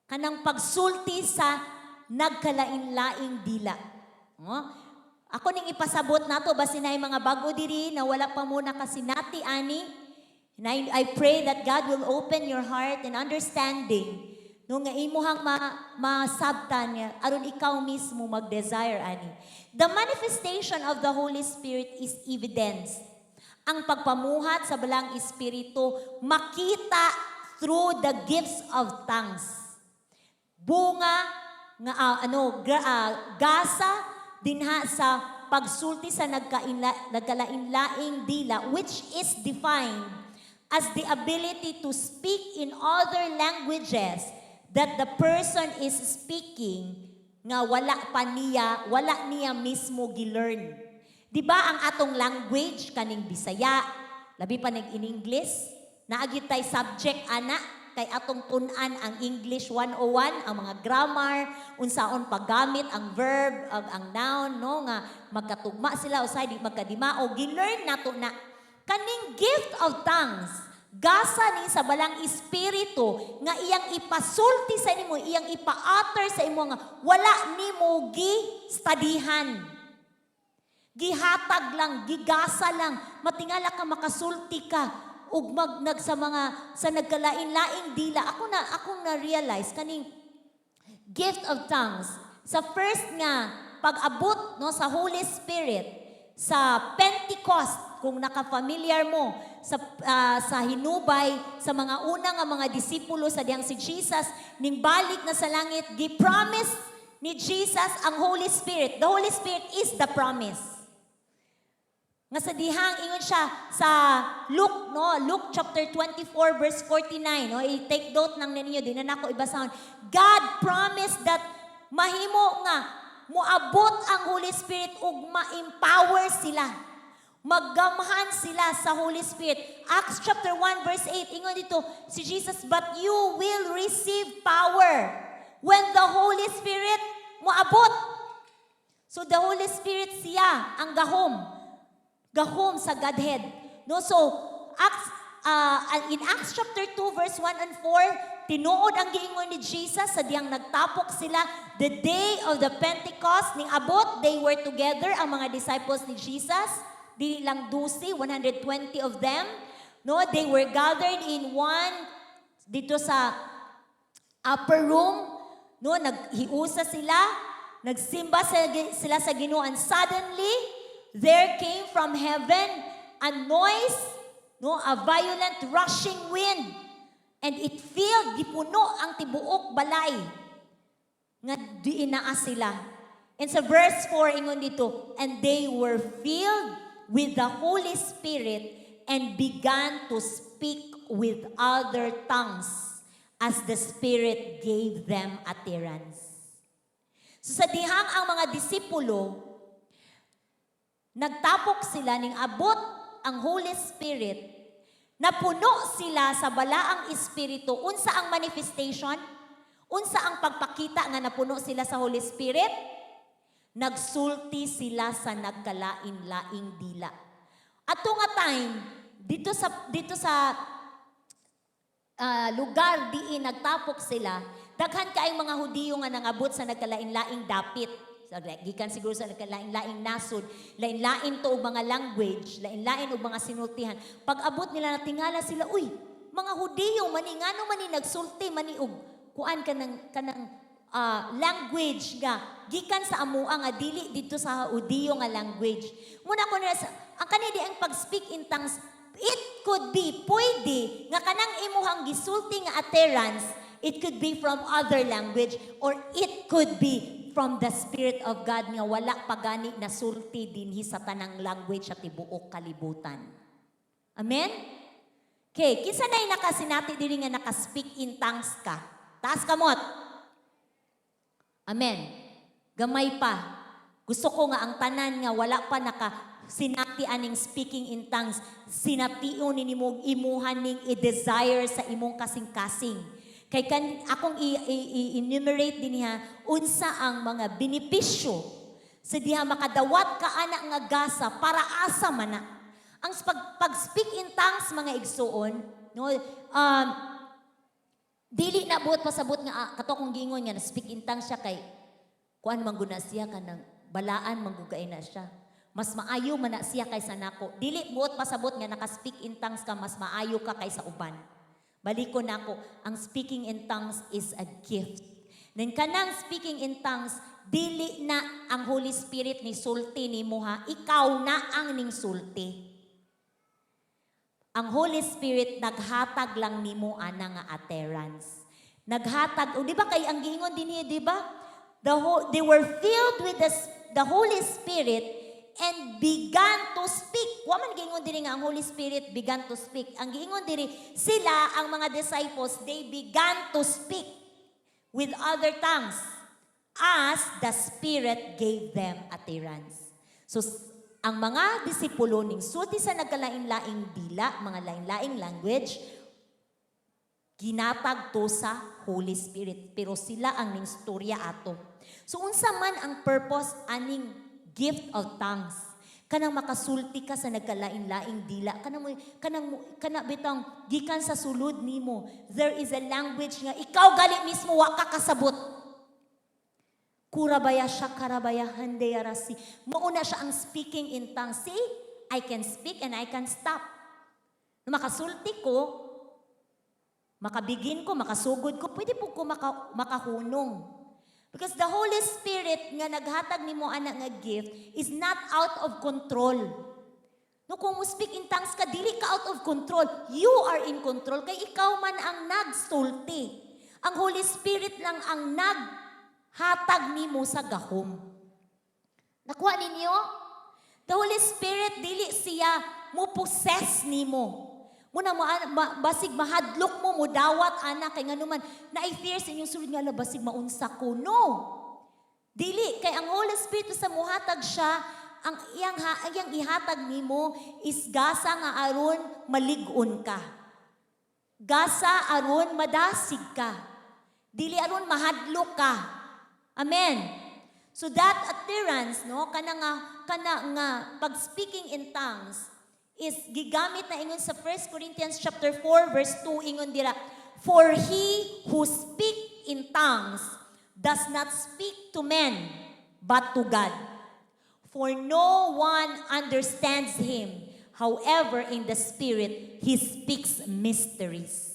Kanang pagsulti sa nagkalain-laing dila. Oh? Ako ning ipasabot nato basin na mga bago diri na wala pa muna kasinati ani. And I pray that God will open your heart and understanding no nga imuhang masabtan niya aron ikaw mismo mag-desire ani. The manifestation of the Holy Spirit is evidence. Ang pagpamuhat sa balang espiritu makita through the gifts of tongues. Bunga nga gasa dinha sa pagsulti sa nagkalain-laing dila, which is defined as the ability to speak in other languages that the person is speaking nga wala niya mismo gilearn. Di ba ang atong language kaning Bisaya, labi pa in English, naagit tay subject ana kay atong tun-an ang English 101, ang mga grammar, unsaon paggamit ang verb, ang noun, no, nga magkatugma sila usay di magkadima o gilearn nato na kaning gift of tongues. Gasa ni sa balang espiritu nga iyang ipasulti sa nimo, iyang ipa-utter sa imo nga wala nimo gi-studihan. Gihatag lang, gigasa lang, matingala ka makasulti ka. Ug sa nagkalain-laing dila akong na-realize kaning gift of tongues sa first nga pag-abot no sa Holy Spirit sa Pentecost, kung naka-familiar mo sa hinubay sa mga una nga mga disipulo sa diyang si Jesus ning balik na sa langit, gi-promise ni Jesus ang Holy Spirit. The Holy Spirit is the promise. Nga sa dihang ingon siya sa Luke chapter 24 verse 49, no, i-take note nang ninyo din na nako ibasahon. God promised that mahimo nga moabot ang Holy Spirit ug ma-empower sila. Maggamhan sila sa Holy Spirit. Acts chapter 1 verse 8 ingon dito si Jesus, but you will receive power when the Holy Spirit moabot. So the Holy Spirit siya ang gahom sa Godhead. No, so in Acts chapter 2 verse 1 and 4, tinuod ang giingon ni Jesus sa diyang nagtapok sila the day of the Pentecost ning abot, they were together ang mga disciples ni Jesus, dili lang 12, 120 of them. No, they were gathered in one dito sa upper room, no, naghiusa sila, nagsimba sila sa Ginoo, and suddenly there came from heaven a noise, no, a violent rushing wind, and it filled, gipuno ang tibuok balay. Nga diinaa sila. And sa verse 4, ingon dito, and they were filled with the Holy Spirit and began to speak with other tongues as the Spirit gave them utterance. So sa dihang ang mga disipulo, nagtapok sila ning abot ang Holy Spirit, napuno sila sa balaang espiritu. Unsa ang manifestation? Unsa ang pagpakita nga napuno sila sa Holy Spirit? Nagsulti sila sa nagkalain-laing dila. Ato nga time dito sa lugar diin nagtapok sila, daghan kaayong mga Hudiyo nga nangabot sa nagkalain-laing dapit. Gikan siguro sa lain-laing nasod, lain-lain to og mga language, lain-lain og mga sinultihan. Pag abot nila natingala sila, uy, mga Hudiyo mani ngano man ni nagsulti mani og kuan kanang language nga gikan sa amuang nga dili dito sa Hudiyo nga language. Muna ko nila ang kanidi ang pag-speak in tongues, it could be pwede nga kanang imuhang gisulti nga utterance, it could be from other language or it could be from the Spirit of God nga wala pagani na sulti dinhi sa tanang language sa tibuok kalibutan. Amen? Okay, kinsa nay nakasinati diri nga naka-speak in tongues ka? Taas kamot. Amen. Gamay pa. Gusto ko nga ang tanan nga wala pa nakasinati aning speaking in tongues, sination ninimo imuhan ning i-desire sa imong kasing-kasing. Kay akong i-enumerate din niya unsa ang mga benepisyo sa diha makadawat ka anak nga gasa para asa man na. Ang pag-speak in tongues mga igsuon, no, Dili na buot pasabot nga kato kong gingon nga na speak in tongues siya kay kuan mangguna siya kanang balaan manggugay na siya. Mas maayo man na siya kaysa nako. Dili buot pasabot nga naka-speak in tongues ka mas maayo ka kaysa uban. Baliko nako, ang speaking in tongues is a gift. Nen kanang speaking in tongues, dili na ang Holy Spirit ni sulti nimo ha, ikaw na ang ning sulti. Ang Holy Spirit naghatag lang nimo ana nga utterance. Naghatag, o di ba kay ang giingon din niya, di ba? They were filled with the Holy Spirit and began to speak. Wa man giingon diri nga ang Holy Spirit began to speak. Ang giingon diri sila ang mga disciples, they began to speak with other tongues as the Spirit gave them utterance. So ang mga disipulo ning sulti sa nagkalain-laing dila, mga lain-laing language, ginatag to sa Holy Spirit. Pero sila ang ning storya ato. So unsa man ang purpose aning gift of tongues? Kanang makasulti ka sa nagkalain-laing dila. Kanang bitang gikan sa sulod nimo. There is a language nga ikaw gali mismo wa ka kasabot. Kurabaya siya, karabaya, handayarasi. Mauna siya ang speaking in tongues. See, I can speak and I can stop. Makasulti ko, makabigin ko, makasugod ko, pwede po ko makahunong. Because the Holy Spirit nga naghatag nimo ana nga gift is not out of control. No, kung mo speak in tongues ka, dili ka out of control. You are in control. Kay ikaw man ang nagsulti. Ang Holy Spirit lang ang naghatag nimo sa gahom. Nakuha ninyo? The Holy Spirit, dili siya mo possess nimo. Muna basig mahadlok mo dawat anak kay nganuman na-fear sa inyong sulod nga basig maunsa ko. No. Dili kay ang Holy Spirit sa muhatag siya, ang iyang ihatag nimo is gasa nga aron malig-on ka. Gasa aron madasig ka. Dili aron mahadlok ka. Amen. So that utterance, no, kana nga pag speaking in tongues is gigamit na ingon sa 1 Corinthians chapter 4 verse 2 ingon dira, for he who speak in tongues does not speak to men but to God, for no one understands him, however in the spirit he speaks mysteries.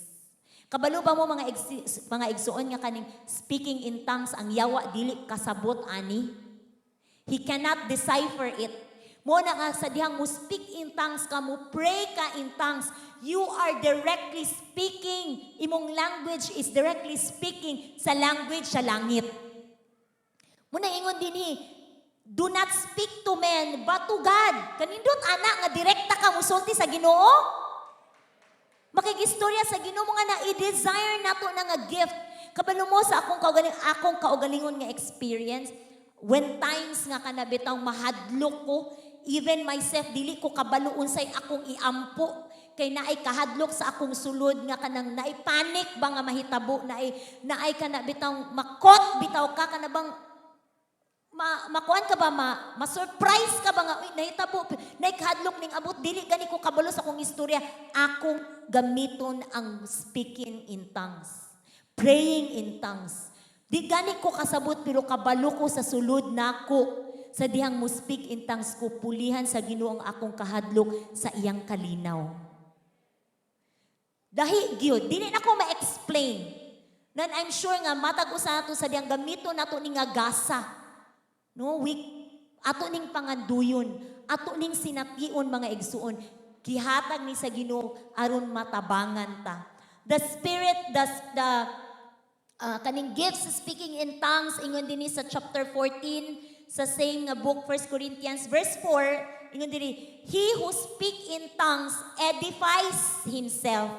Kabalo ba mo mga igsuon nga kaning speaking in tongues ang yawa dili kasabot ani? He cannot decipher it. Mo na nga sa dihang mo speak in tongues ka, mo pray ka in tongues, you are directly speaking. Imong language is directly speaking sa language sa langit. Mo na ingon dinhi, do not speak to men but to God. Kanindot ana nga direkta ka musulti sa Ginoo. Makigistorya sa Ginoo nga na i-desire nato na nga gift. Kabalo mo sa akong kaugalingon nga experience, when times nga kanabitaw mahadlok ko, even myself, dili ko kabalo unsay akong iampo. Kay naay kahadlok sa akong sulod nga kanang naay panic ba nga mahitabo, naay kana bitang makot bitaw ka kana bang makuan ka ba ma-surprise ka ba nga nahitabo naay kahadlok ning abot, dili gani ko kabalo sa akong istorya. Akong gamiton ang speaking in tongues, praying in tongues. Di gani ko kasabot pero kabalo ko sa sulod nako. Sa dihang mo speak in tongues ko, pulihan sa Ginoo ang akong kahadlok sa iyang kalinaw. Dahi gyud, dili na ko ma-explain. Nan I'm sure nga matag usa nato sa dihang gamito nato ning nga gasa. No, ato ning panganduyon, ato ning sination mga igsuon. Gihatag ni sa Ginoo aron matabangan ta. The Spirit kaning gifts speaking in tongues ingon dinhi sa chapter 14 sa same nga book 1 Corinthians verse 4 ingon diri, he who speak in tongues edifies himself.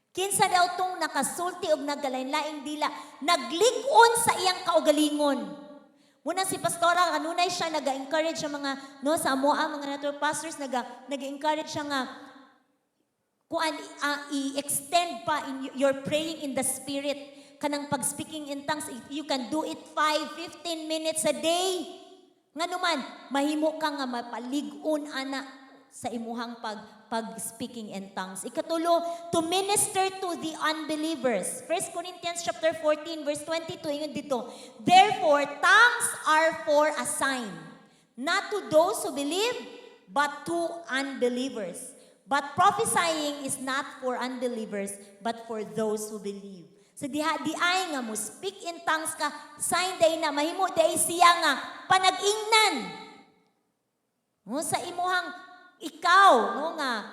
Kinsa daw tong nakasulti og nagalain-laing dila, naglig-on sa iyang kaugalingon. Muna si pastora kanunay siya naga-encourage sa mga sa amoa mga natural pastors naga-encourage siya nga kuan i-extend pa in your praying in the spirit. Kanang pag-speaking in tongues, if you can do it 5-15 minutes a day. Nga naman, mahimo ka nga mapalig-on ana sa imuhang pag speaking in tongues. Ikatulo, to minister to the unbelievers. 1 Corinthians chapter 14 verse 22 ingon dito, therefore tongues are for a sign, not to those who believe, but to unbelievers. But prophesying is not for unbelievers, but for those who believe. So di ay nga mo speak in tongues ka, sign day na mahimo day siya nga panag-ingnan. No, sa imuhang ikaw no nga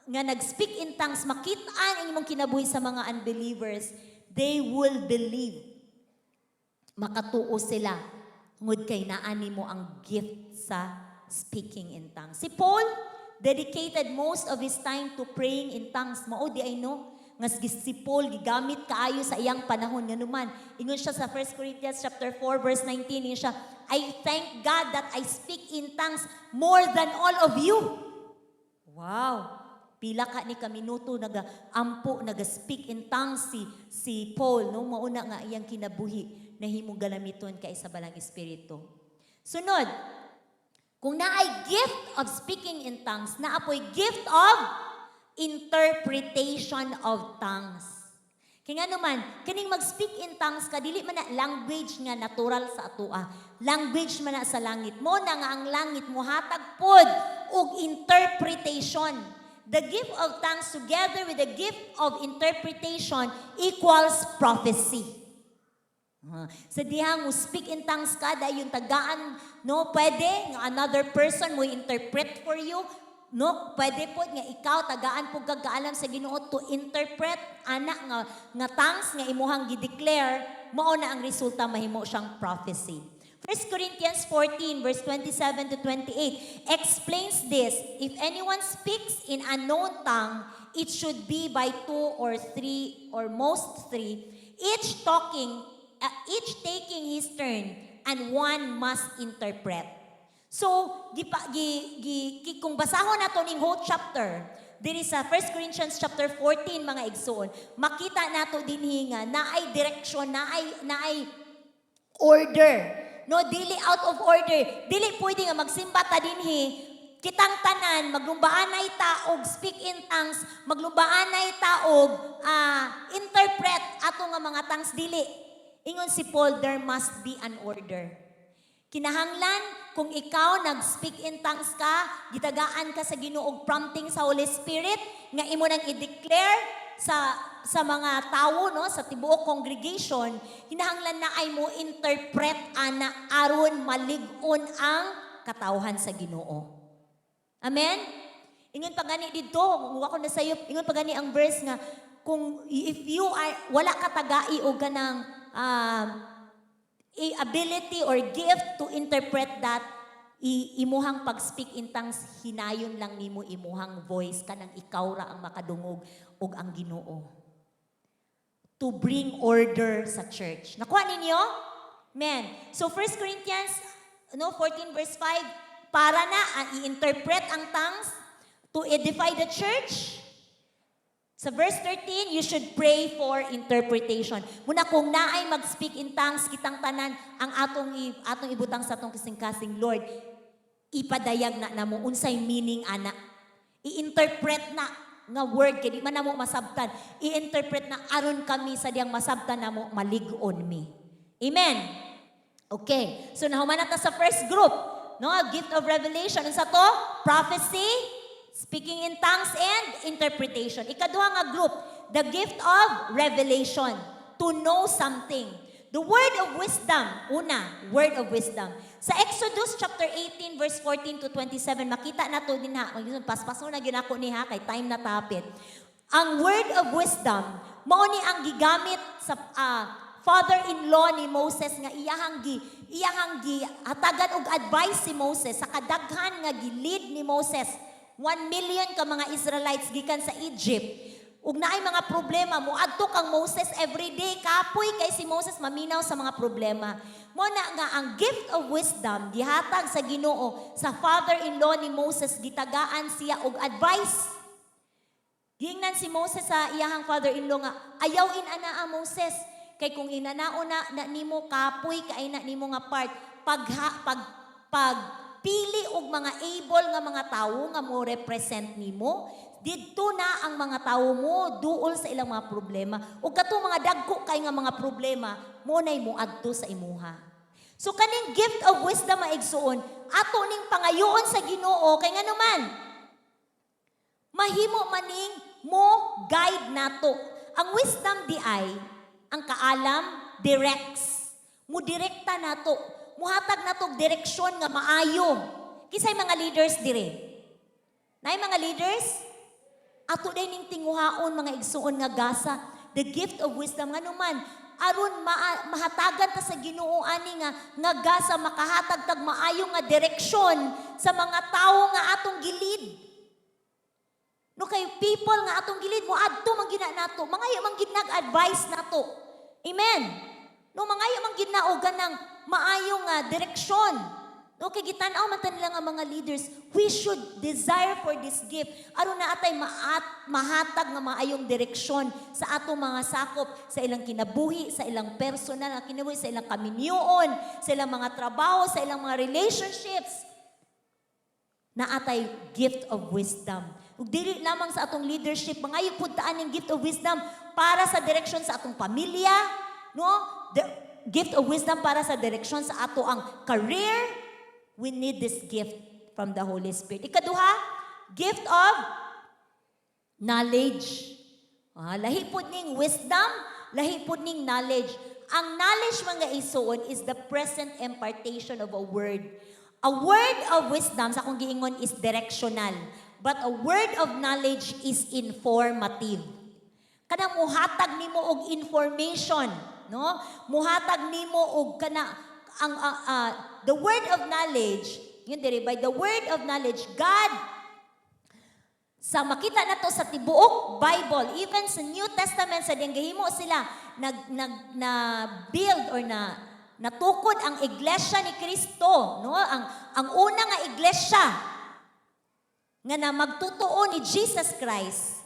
nag-speak in tongues, makitaan ang imong kinabuhi sa mga unbelievers, they will believe. Makatuo sila ngud kay naani mo ang gift sa speaking in tongues. Si Paul dedicated most of his time to praying in tongues. Mao di ay no nga si Paul gigamit kaayo sa iyang panahon nganuman. Ingon siya sa 1 Corinthians chapter 4 verse 19 ingon siya, I thank God that I speak in tongues more than all of you. Wow. Pila ka ni kaminuto naga-ampo naga-speak in tongues si Paul no mauna nga iyang kinabuhi na himong galamiton kay sa balang espiritu. Sunod, kung naay gift of speaking in tongues, naapoy gift of interpretation of tongues. Kaya nga naman, kining mag-speak in tongues ka, dili man na language nga natural sa atoa. Language man na sa langit. Mo na nga ang langit mo hatag pod og interpretation. The gift of tongues together with the gift of interpretation equals prophecy. Sa dihang mo speak in tongues ka, dahil yung tagaan, no, pwede nga another person mo interpret for you. No, pwede po nga ikaw tagaan po kagaalam sa Ginoo to interpret ana nga tongues nga imuhang gi-declare, mao na ang resulta mahimo siyang prophecy. 1 Corinthians 14 verse 27 to 28 explains this. If anyone speaks in unknown tongue, it should be by 2 or 3 or most 3, each taking his turn, and one must interpret. So, kung basahon nato ning whole chapter, diri sa 1 Corinthians chapter 14 mga igsoon, makita nato dinhi nga naay direction, naay order. No, dili out of order. Dili pwede nga magsimba ta dinhi kitang tanan maglumbaanay ta og speak in tongues, maglumbaanay ta og interpret ato nga mga tongues, dili. Ingon si Paul, there must be an order. Kinahanglan kung ikaw nag-speak in tongues ka, gitagaan ka sa Ginoo og prompting sa Holy Spirit, nga imo nang i-declare sa mga tawo no, sa tibuok congregation, kinahanglan na ay mo interpret ana aron malig-on ang katawhan sa Ginoo. Amen? Ingon pa gani dito, kung ako na sayo, ingon pa gani ang verse nga, kung if you are, wala ka tagai o ganang ability or gift to interpret that, imuhang pag-speak in tongues, hinayon lang nimo imuhang voice kanang ikaw ra ang makadungog og ang Ginoo. To bring order sa church. Nakuha ninyo? Amen. So 1 Corinthians 14 verse 5, para na i-interpret ang tongues to edify the church. Sa verse 13, you should pray for interpretation. Muna kung naay mag-speak in tongues, kitang tanan, ang atong ibutang sa atong kasing-kasing, Lord, ipadayag na namo unsay meaning ana. I-interpret na nga word, kaya di man namo masabtan. I-interpret na aron kami sa diyang masabtan namo, malig-on me. Amen? Okay. So nahuman na sa first group. No, gift of revelation. Unsa to? Prophecy, speaking in tongues, and interpretation. Ikaduha nga group, the gift of revelation, to know something. The word of wisdom, una, word of wisdom. Sa Exodus chapter 18 verse 14 to 27, makita na to din ha. Paspaso na ginako ni ha, kay time na tapit. Ang word of wisdom, mao ni ang gigamit sa father-in-law ni Moses nga iyahang gi hatagan og advice si Moses sa kadaghan nga gilid ni Moses. 1 million ka mga Israelites gikan sa Egypt. Ug naay mga problema, moadto kang Moses everyday, kapoy kay si Moses maminaw sa mga problema. Mo na nga ang gift of wisdom gihatag sa Ginoo sa father-in-law ni Moses, gitagaan siya og advice. Gingnan si Moses sa iyahang father-in-law nga, ayawin ana Moses, kay kung inanao na nimo kapoy kay na nimo nga part, pili og mga able nga mga tawo nga mo represent nimo. Didto na ang mga tawo mo duol sa ilang mga problema. Ug katong mga dagko kay nga mga problema, mo nay moadto sa imuha. So kaning gift of wisdom maigsuon, ato ning pangayoon sa Ginoo kay nga naman mahimo maning mo guide nato. Ang wisdom di ay ang kaalam directs. Mo direkta nato, muhatag nato direksyon nga maayo. Kisay mga leaders dire? Nay mga leaders? Ato day ning tinguhaon mga igsuon nga gasa, the gift of wisdom nga naman aron mahatagan ta sa Ginoo ani nga gasa makahatag tag maayo nga direksyon sa mga tawo nga atong gilid. No kay people nga atong gilid mo adto man gina nato, mangayo man gid nag-advise nato. Amen. No mangayo man gid na og ganang maayo nga direksyon. No kay gitan-aw man ta nila nga mga leaders, we should desire for this gift aron na atay mahatag nga maayong direksyon sa atong mga sakop, sa ilang kinabuhi, sa ilang personal nga kinabuhi, sa ilang kaminyoon, sa ilang mga trabaho, sa ilang mga relationships. Na atay gift of wisdom. Ug dili lamang sa atong leadership, mangayo pud taan ning gift of wisdom para sa direksyon sa atong pamilya, no? The gift of wisdom para sa direksyon sa ato ang career. We need this gift from the Holy Spirit. Ikaduha, gift of knowledge. Lahi po ning wisdom, lahi po ning knowledge. Ang knowledge mga isuon is the present impartation of a word. A word of wisdom, sa akong giingon, is directional. But a word of knowledge is informative. Kanang muhatag nimo og information, no? Muhatag nimo og the word of knowledge, yun dire, by the word of knowledge, God, sa makita nato sa tibuok Bible, even sa New Testament, sa gahimo sila, na build or natukod ang iglesia ni Kristo, no? Ang una nga iglesia, nga na magtutuo ni Jesus Christ,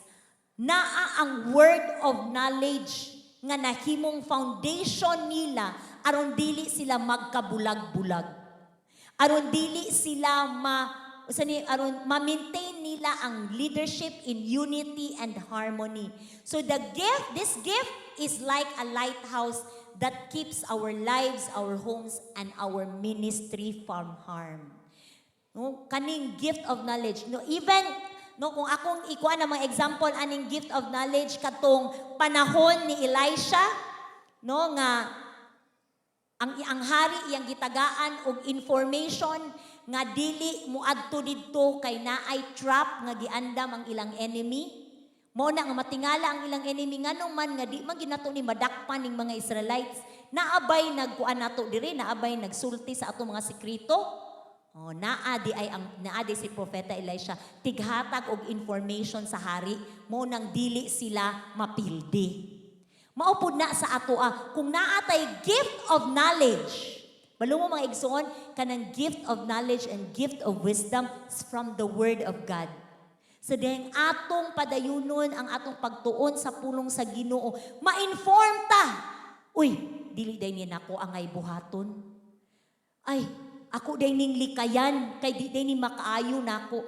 naa ang word of knowledge, nga nahimong foundation nila, aron dili sila magkabulag-bulag. Aron dili sila aron ma-maintain nila ang leadership in unity and harmony. So this gift is like a lighthouse that keeps our lives, our homes, and our ministry from harm. No, kaning gift of knowledge. No, even kung akong ikuha na mga example aning gift of knowledge katong panahon ni Elisha, no, nga ang hari iyang gitagaan og information nga dili muadto didto kay naay trap nga giandam ang ilang enemy. Mao na nga matingala ang ilang enemy nganong man nga di man ginato ni madakpan ning mga Israelites, naabay nagkuan nato diri, naabay nagsulti sa atong mga sekreto. Naadi si Propeta Elisha tighatag og information sa hari, mo nang dili sila mapildi. Maupod na sa ato kung naatay gift of knowledge. Balo mo mga igsoon, kanang gift of knowledge and gift of wisdom is from the Word of God. Sa dihang atong padayunon ang atong pagtuon sa pulong sa Ginoo, ma-inform ta. Uy, dili day ni nako angay buhaton. Ay, ako day ning likayan, kay di day ni makaayo nako.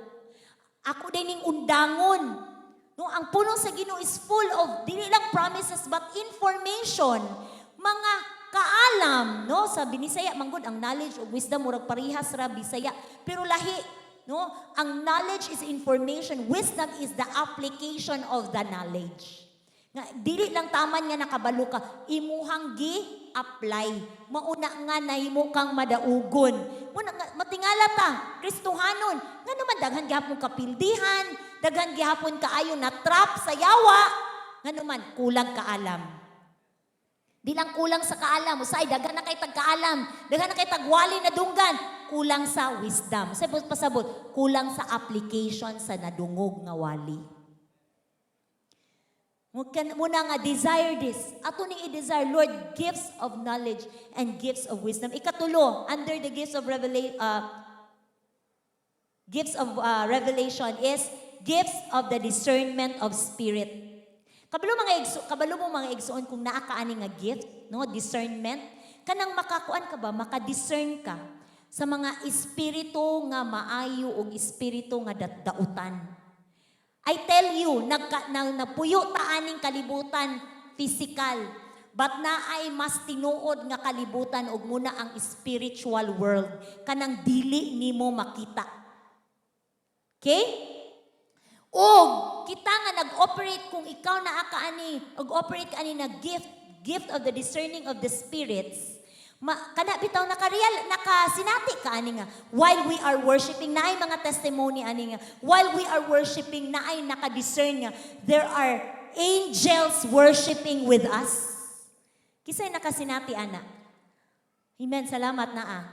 Ako day ning undangon. No, ang pulong sa Ginoo is full of dili lang promises but information, mga kaalam, no? Sa Binisaya manggod ang knowledge o wisdom murag parehas ra Bisaya, pero lahi, no? Ang knowledge is information, wisdom is the application of the knowledge. Nga dili lang taman nga nakabalo ka, imuhang gi-apply. Mauna nga nahimo kang madaugon. Muna matingala ta, Kristohanon, nga naman daghan gihapon kapildihan, daghan gihapon kaayo na trap sa yawa, nga naman kulang kaalam. Di lang kulang sa kaalam, usay daghan na kay tagkaalam, daghan na kay tagwali na dunggan, kulang sa wisdom. Sa pasabot, kulang sa application sa nadungog nga wali. Muna nga desire this. Ato ning i-desire, Lord, gifts of knowledge and gifts of wisdom. Ikatulo, under the gifts of revelation is gifts of the discernment of spirit. Kabalo mo mga igsoon kung naa ka ani nga gift, no, discernment, kanang makakuan ka ba, maka-discern ka sa mga espiritu nga maayo ug espiritu nga dautan. I tell you, napuyo ta aning kalibutan physical, but naay mas tinuod nga kalibutan ug muna ang spiritual world kanang dili nimo makita. Okay? Og kita nga nag-operate kung ikaw na akaani, og-operate ani na gift of the discerning of the spirits. Kana bitaw nakasinati ka ani nga while we are worshiping, naay mga testimony ani nga while we are worshiping naay naka-discern nga there are angels worshiping with us. Kisay nakasinati ana. Amen, salamat na.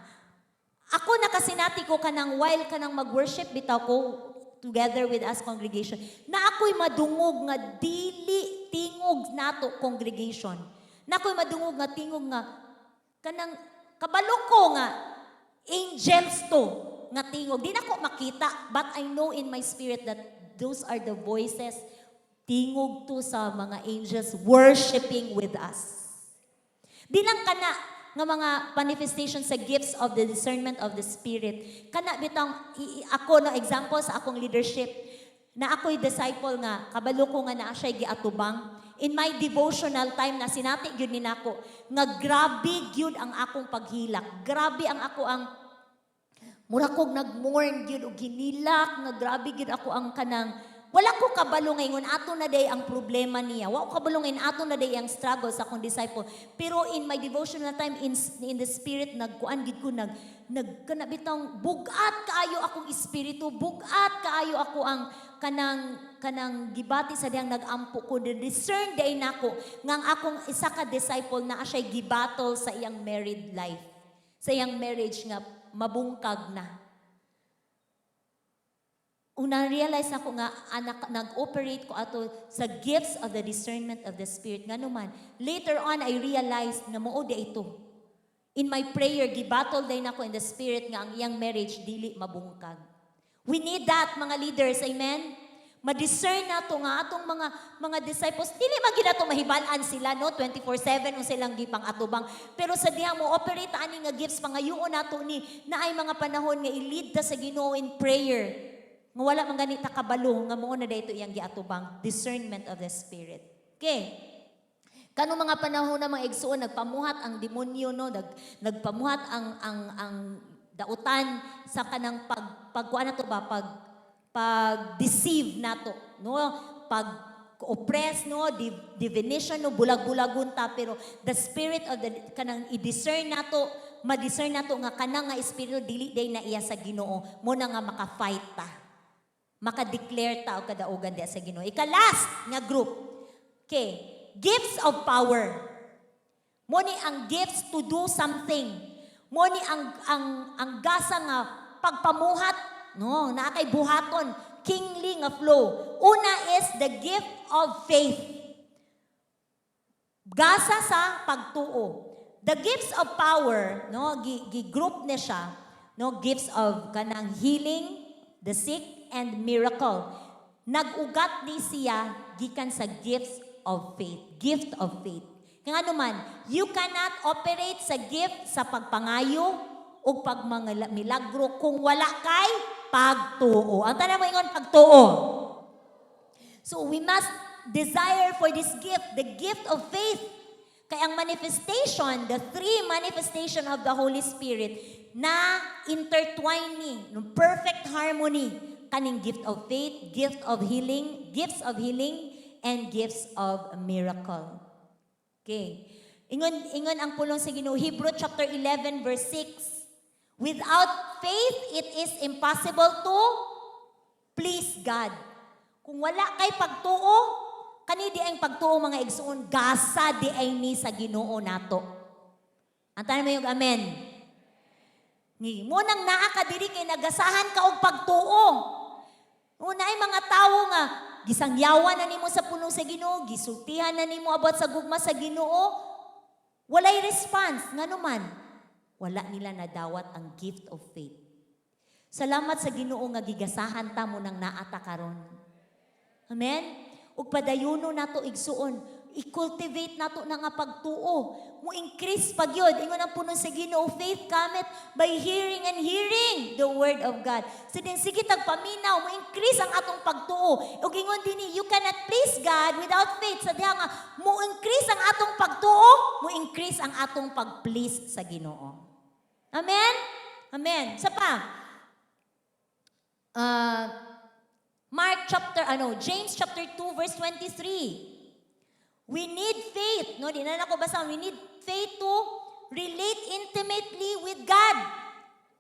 Ako nakasinati ko kanang while kanang mag-worship bitaw ko together with us congregation na ako'y madungog nga dili tingog nato congregation. Na ako'y madungog nga tingog nga kanang kabalo ko nga angels to nga tingog. Di na ko makita, but I know in my spirit that those are the voices, tingog to sa mga angels worshiping with us. Di lang kana nga mga manifestations sa gifts of the discernment of the Spirit. Kana bitang ako no example sa akong leadership na ako'y disciple nga kabalo ko nga naa siya'y giatubang. In my devotional time na sinati gyud ni nako nga grabe gyud ang akong paghilak. Grabe ang ako ang mura kog nagmourn gyud og ginilak nga grabe gyud ako ang kanang wala ko kabalo ngayon ato na day ang problema niya. Wa ko kabalo ngayon ato na day ang struggle sa akong disciple. Pero in my devotional time in the spirit nagkuan gid ko kanabitang bugat kaayo akong espiritu, bugat kaayo ako ang kanang gibati sa diyang nagampo ko, discern day nako ngang akong isa ka disciple na asay gibattle sa iyang married life, sa iyang marriage nga mabungkag na. Una realize nako nga nag-operate ko ato sa gifts of the discernment of the Spirit. Nga naman, later on I realized nga mao di ito. In my prayer, gibattle day nako in the Spirit nga ang iyang marriage dili mabungkag. We need that, mga leaders, amen? Ma-discern na ito nga atong mga disciples. Dili man gina ito mahibalaan sila, no? 24/7 o silang gipang atubang. Pero sa diyang mo, operate ani nga gifts, pangayoon na ito ni, na ay mga panahon nga i-lead ta sa Ginoo in prayer. Nga wala man ganita kabalo, nga mo na dito iyang giatubang. Discernment of the Spirit. Okay. Kanong mga panahon na mga igsuon, nagpamuhat ang demonyo, no? Nagpamuhat ang dautan sa kanang pagkuan nato ba pag-deceive nato, no, pag-oppress, no, divination, no, bulag-bulagon ta, pero the spirit of the kanang i-discern nato, ma-discern nato nga kanang nga espiritu dili day na iya sa Ginoo, mo na nga maka-fight ta, maka-declare ta og kadaugan diya sa Ginoo. Ika-last nga group, okay, gifts of power. Mo ni ang gifts to do something. Mo ni ang gasa nga pagpamuhat, no, na kay buhaton, kingly nga flow. Una is the gift of faith. Gasa sa pagtuo. The gifts of power, no, group na siya, no, gifts of kanang healing, the sick and miracle. Nag-ugat ni siya gikan sa gifts of faith, gift of faith. Nga naman, you cannot operate sa gift sa pagpangayo o pag mga milagro kung wala kay pagtuo. Ang tanong mo ingon, pagtuo. So we must desire for this gift, the gift of faith. Kaya ang manifestation, the three manifestation of the Holy Spirit na intertwine ni, no, perfect harmony, kaning gift of faith, gift of healing, gifts of healing, and gifts of miracle. Okay. Ingon ang pulong sa Ginoo, Hebrew chapter 11 verse 6. Without faith, it is impossible to please God. Kung wala kay pagtuo, kani di ang pagtuo mga igsoon, gasa di ay ni sa Ginoo nato. Antanan mo yung amen. Mo nang naa ka diri kay nagasahan ka og pagtuo. Una ay mga tawo nga gisangyawan na nimo sa pulong sa Ginoo, gisultihan na nimo abot sa gugma sa Ginoo, walay response. Ngano man, wala nila nadawat ang gift of faith. Salamat sa Ginoo nga gigasahan ta mo nang naata karon. Amen? Ug padayuno nato igsuon. i-cultivate nato na nga pagtuo. Mo increase pag yun. Ingon ang puno sa Ginoo, faith cometh by hearing and hearing the word of God. So din, sige tagpaminaw, mo increase ang atong pagtuo. Ug ingon din, you cannot please God without faith. Sa diha nga, mo increase ang atong pagtuo, mo increase ang atong pag-please sa Ginoo. Amen? Amen. Sa pa, James chapter 2 verse 23. We need faith. No, di na ako basa. We need faith to relate intimately with God.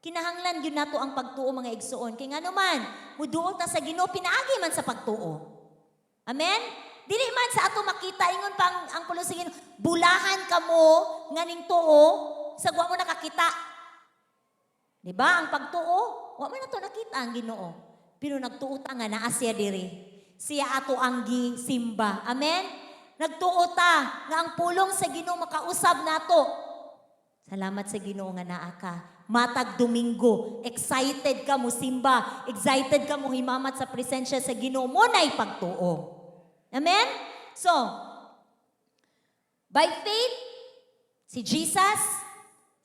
Kinahanglan yun nato ang pagtuo mga igsoon. Kaya nga naman, muduol ta sa Ginoo, pinaagi man sa pagtuo. Amen? Dili man sa ato makita, ingon pa ang pulo sa Ginoo, bulahan ka mo, nganing tuo, sagwa mo nakakita. Diba? Ang pagtuo, wa man nato nakita ang Ginoo. Pero nagtuo ta nga naa siya diri. Siya ato ang gisimba. Amen? Nagtuo ta nga ang pulong sa Ginoo makausab nato. Salamat sa Ginoo nga naa ka. Matag Domingo, excited ka mo simba, excited ka mo himamat sa presensya sa Ginoo mo nay pagtuo. Amen? So, by faith, si Jesus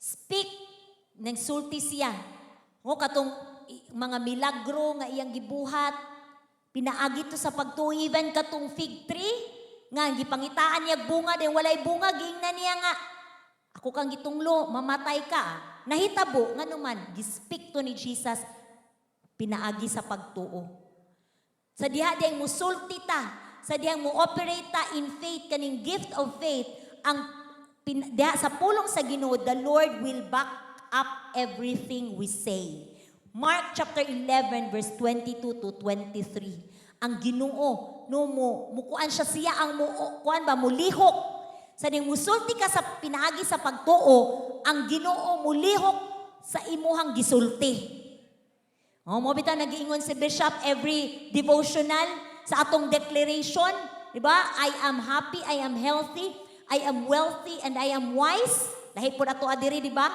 speak, nagsulti siya. O katong mga milagro nga iyang gibuhat, pinaagi to sa pagtuo, even katong fig tree, nga gipangitaan niya bunga, din walay bunga, giingnan niya nga, ako kang gitunglo, mamatay ka. Nahitabo, nga naman, gispik to ni Jesus, pinaagi sa pagtuo. Sa diha diyang musulti ta, sa diyang mu-operate ta in faith, kaning gift of faith, diha sa pulong sa Ginoo, the Lord will back up everything we say. Mark chapter 11 verse 22 to 23. Ang Ginoo no mukuan siya ang kuan ba mulihok. Sa ning musulti ka sa pinaagi sa pagtuo, ang Ginoo mulihok sa imuhang gisulti. Mo bitaw nagiingon si Bishop every devotional sa atong declaration, di ba? I am happy, I am healthy, I am wealthy and I am wise. Lahi pud ato adiri, di ba?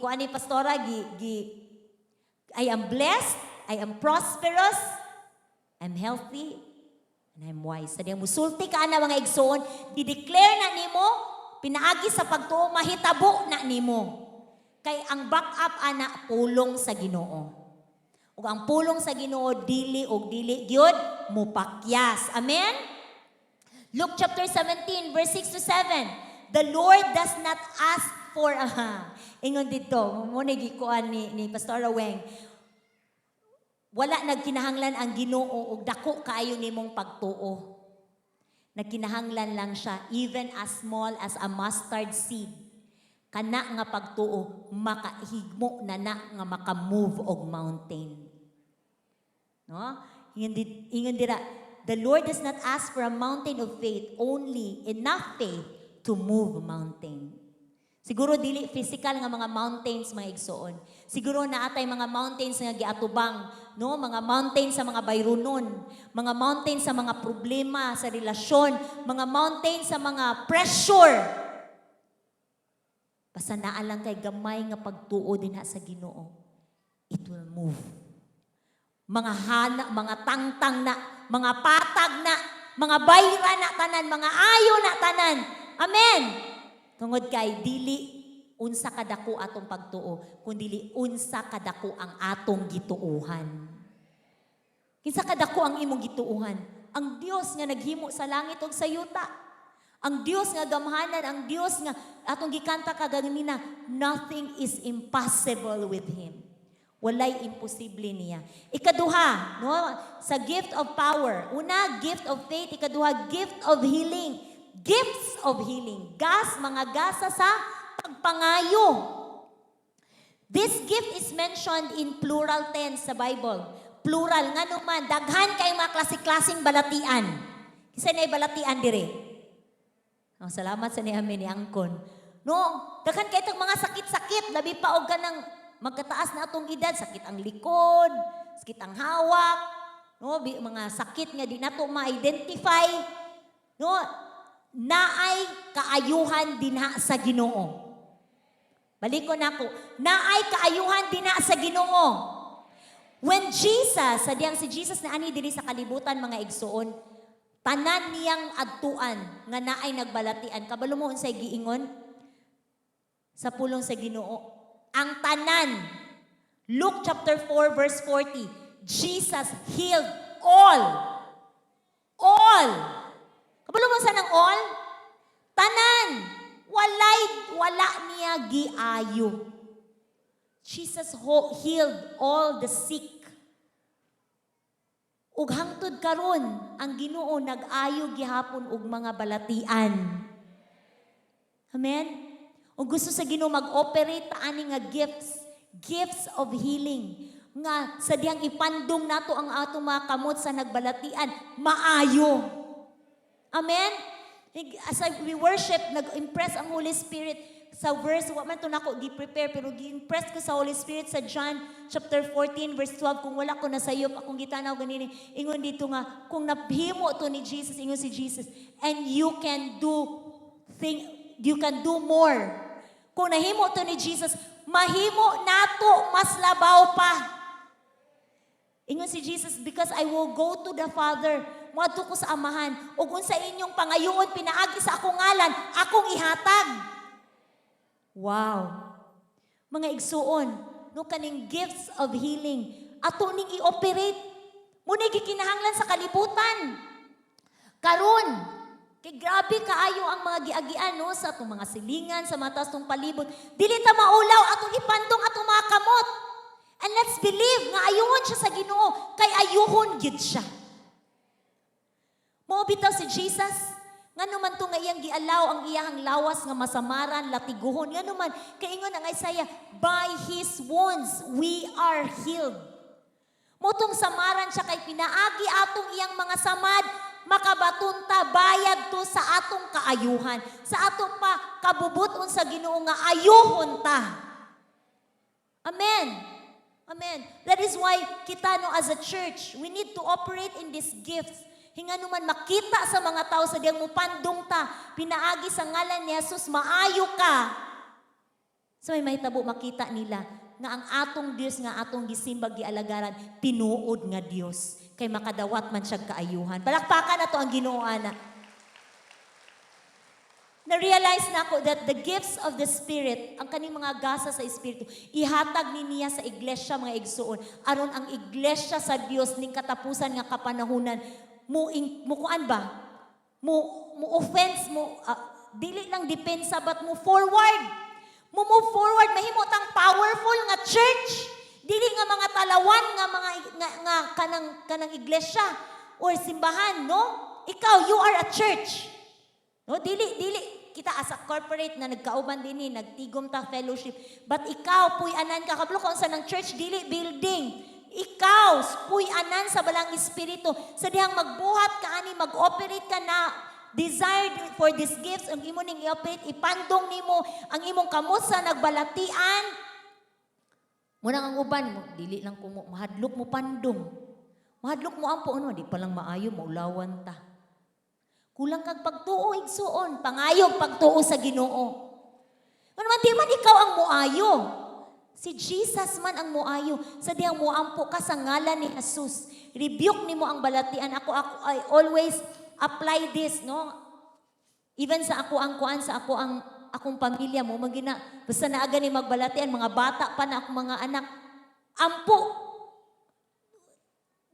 Kuan ni pastora I am blessed, I am prosperous, I'm healthy, and I'm wise. Sa diyang musulti ka na mga igsoon, di-declare na nimo, pinaagi sa pagtuo, mahitabo na nimo. Kay ang backup ana, pulong sa Ginoo. Ug ang pulong sa Ginoo, dili gyud mupakyas. Amen? Luke chapter 17, verse 6 to 7. The Lord does not ask for, ingon dito, muna gikuan ni Pastor Weng, wala nagkinahanglan ang Ginoo og dako kaayo nimong pagtuo. Nagkinahanglan lang siya even as small as a mustard seed. Kana nga pagtuo makahigmo na nga maka-move og mountain. No? Ingon dira, the Lord does not ask for a mountain of faith, only enough faith to move a mountain. Siguro dili physical nga mga mountains mga igsoon. Siguro naatay mga mountains nga giatubang, no? Mga mountains sa mga bayronon, mga mountains sa mga problema sa relasyon, mga mountains sa mga pressure. Basta naa lang kay gamay nga pagtuo dinha sa Ginoo, it will move. Mga hana, mga tangtang na, mga patag na, mga bayra na tanan, mga ayo na tanan. Amen. Tungod kay dili unsa kadako atong pagtuo, kundi unsa kadako ang atong gituuhan. Kinsa kadako ang imong gituuhan? Ang Dios nga naghimo sa langit ug sa yuta. Ang Dios nga gamhanan, ang Dios nga atong gikanta kaganina, nothing is impossible with Him. Walay imposible niya. Ikaduha, no, sa gift of power. Una, gift of faith. Ikaduha, gift of healing. Gifts of healing. Mga gasa sa pagpangayo. This gift is mentioned in plural tense sa Bible. Plural nga naman, daghan kay mga klase-klaseng balatian. Kisa na balatian dire. Salamat sa niyamin ni Angkon. No, daghan kay itong mga sakit-sakit, labi pa og kanang magkataas na atong edad, sakit ang likod, sakit ang hawak, no, mga sakit nga di nato ma-identify. No, naay kaayuhan dinha sa Ginoo. Balikon nako, naay kaayuhan dinha sa Ginoo. When Jesus, sadyang si Jesus na ani diri sa kalibutan mga igsoon, tanan niyang adtuan nga naay nagbalatian. Kabalo mo unsay giingon sa pulong sa Ginoo. Ang tanan. Luke chapter 4 verse 40. Jesus healed all. All. Kabalo mo sa nang all? Tanan. Wala niya giayo. Jesus healed all the sick. Ug hangtod karon ang Ginoo nag-ayo gihapon og mga balatian. Amen. Ug gusto sa Ginoo mag-operate ta ani nga gifts of healing nga sa diyang ipandong nato ang atong mga kamot sa nagbalatian maayo. Amen. As we worship, nag-impress ang Holy Spirit sa verse, wa man to nako gi-prepare, pero gi-impress ko sa Holy Spirit sa John chapter 14 verse 12, kung wala ko nasayop, akong gitanaw ganini, ingon dito nga, kung naphimo to ni Jesus, ingon si Jesus, and you can do more. Kung nahimo to ni Jesus, mahimo nato mas labaw pa. Ingon si Jesus, because I will go to the Father, moadto ko sa Amahan, ug unsa inyong pangayoon pinaagi sa akong ngalan, akong ihatag. Wow. Mga igsuon, no kaning gifts of healing, ato ning i-operate. Muna gikinahanglan sa kalibutan. Karon, kay grabe kaayo ang mga giagian no sa atong mga silingan, sa mga taas tong palibot. Dili ta maulaw atong ipandong atong mga kamot. And let's believe nga ayuhon siya sa Ginoo, kay ayuhon gid siya. Mao bitaw si Jesus, ngano man to nga iyang gialaw ang iyang lawas nga masamaran, latiguhon, ngano man kaingon ang Isaiah, by His wounds we are healed. Motong samaran siya kay pinaagi atong iyang mga samad, makabatunta bayad to sa atong kaayuhan, sa atong pa kabubuton sa Ginoo nga ayuhon ta. Amen. Amen. That is why kita no as a church, we need to operate in these gifts. Hingano man makita sa mga tao sa diyang mupandong ta, pinaagi sa ngalan ni Jesus, maayo ka. So may mahitabo makita nila nga ang atong Dios nga atong gisimba gialagaran, tinuod nga Dios. Kay makadawat man siya kaayuhan. Palakpakan na to ang Ginoo ana. Na-realize na ako that the gifts of the Spirit, ang kaning mga gasa sa Espiritu, ihatag ni niya sa iglesia mga igsuon. Aron ang iglesia sa Dios ning katapusan nga kapanahunan, mo kuan ba? Mo offense mo dili lang depensa but mo forward. Mo move forward mahimo tang powerful nga church. Dili nga mga talawan nga mga nga kanang iglesia or simbahan, no? Ikaw you are a church. No, dili kita as a corporate na nagkauban dinhi, nagtigom ta fellowship. But ikaw puy anan ka kablo kung sa nang church dili building. Ikaw, puy anan sa balang espiritu. Sa dihang magbuhat ka ani, mag-operate ka na desired for these gifts, ang imo ning i-operate, ipandong nimo ang imong kamot sa nagbalatian. Muna ang uban mo, dili lang kung mahadlok mo pandong. Mahadlok mo ang puno, di palang maayo, maulawan ta. Kulang kag pagtuo, igsuon, pangayog pagtuo sa Ginoo. Ano man, di man ikaw ang muayo. Si Jesus man ang muayo. Sa diyang muampo ka sa ngalan ni Jesus. Rebuke nimo ang balatian. I always apply this, no? Even sa ako ang kuan, sa akong pamilya mo, magina, basta naaga ni magbalatian, mga bata pa na akong mga anak. Ampo.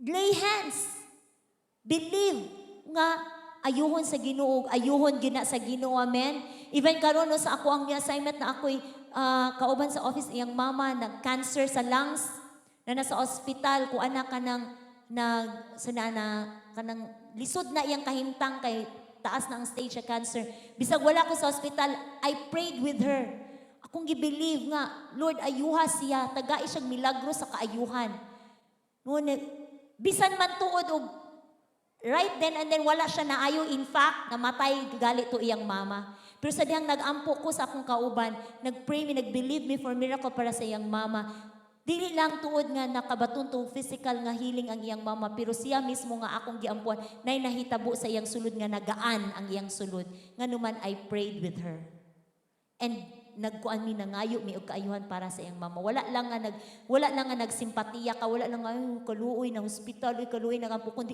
Lay hands. Believe nga ayuhon sa Ginoo, ayuhon gina sa Ginoo, amen. Even karon no, sa ako ang assignment na ako'y kauban sa office iyang mama nag-cancer sa lungs na nasa ospital ko anak kanang kanang lisod na iyang kahimtang kay taas na ang stage sa cancer. Bisag wala ko sa ospital, I prayed with her. Akong gi-believe nga, Lord, ayuha siya, tagai siyang milagro sa kaayuhan. Ngunit bisan man tuod og right then and then wala siya naayo, in fact namatay gali to iyang mama. Pero sa dihang nag-ampo ko sa akong kauban, nag-pray me, nag-believe me for miracle para sa iyang mama. Dili lang tuod nga nakabaton to physical nga healing ang iyang mama, pero siya mismo nga akong giampuan, nay nahitabo sa iyang sulod nga nagaan ang iyang sulod. Nga naman I prayed with her. And nagkuan mi nangayo mi og kaayuhan para sa iyang mama. Wala lang nga nagsimpatiya ka, wala lang nga "Ay, kaluoy na hospital, kaluoy na ampo kundi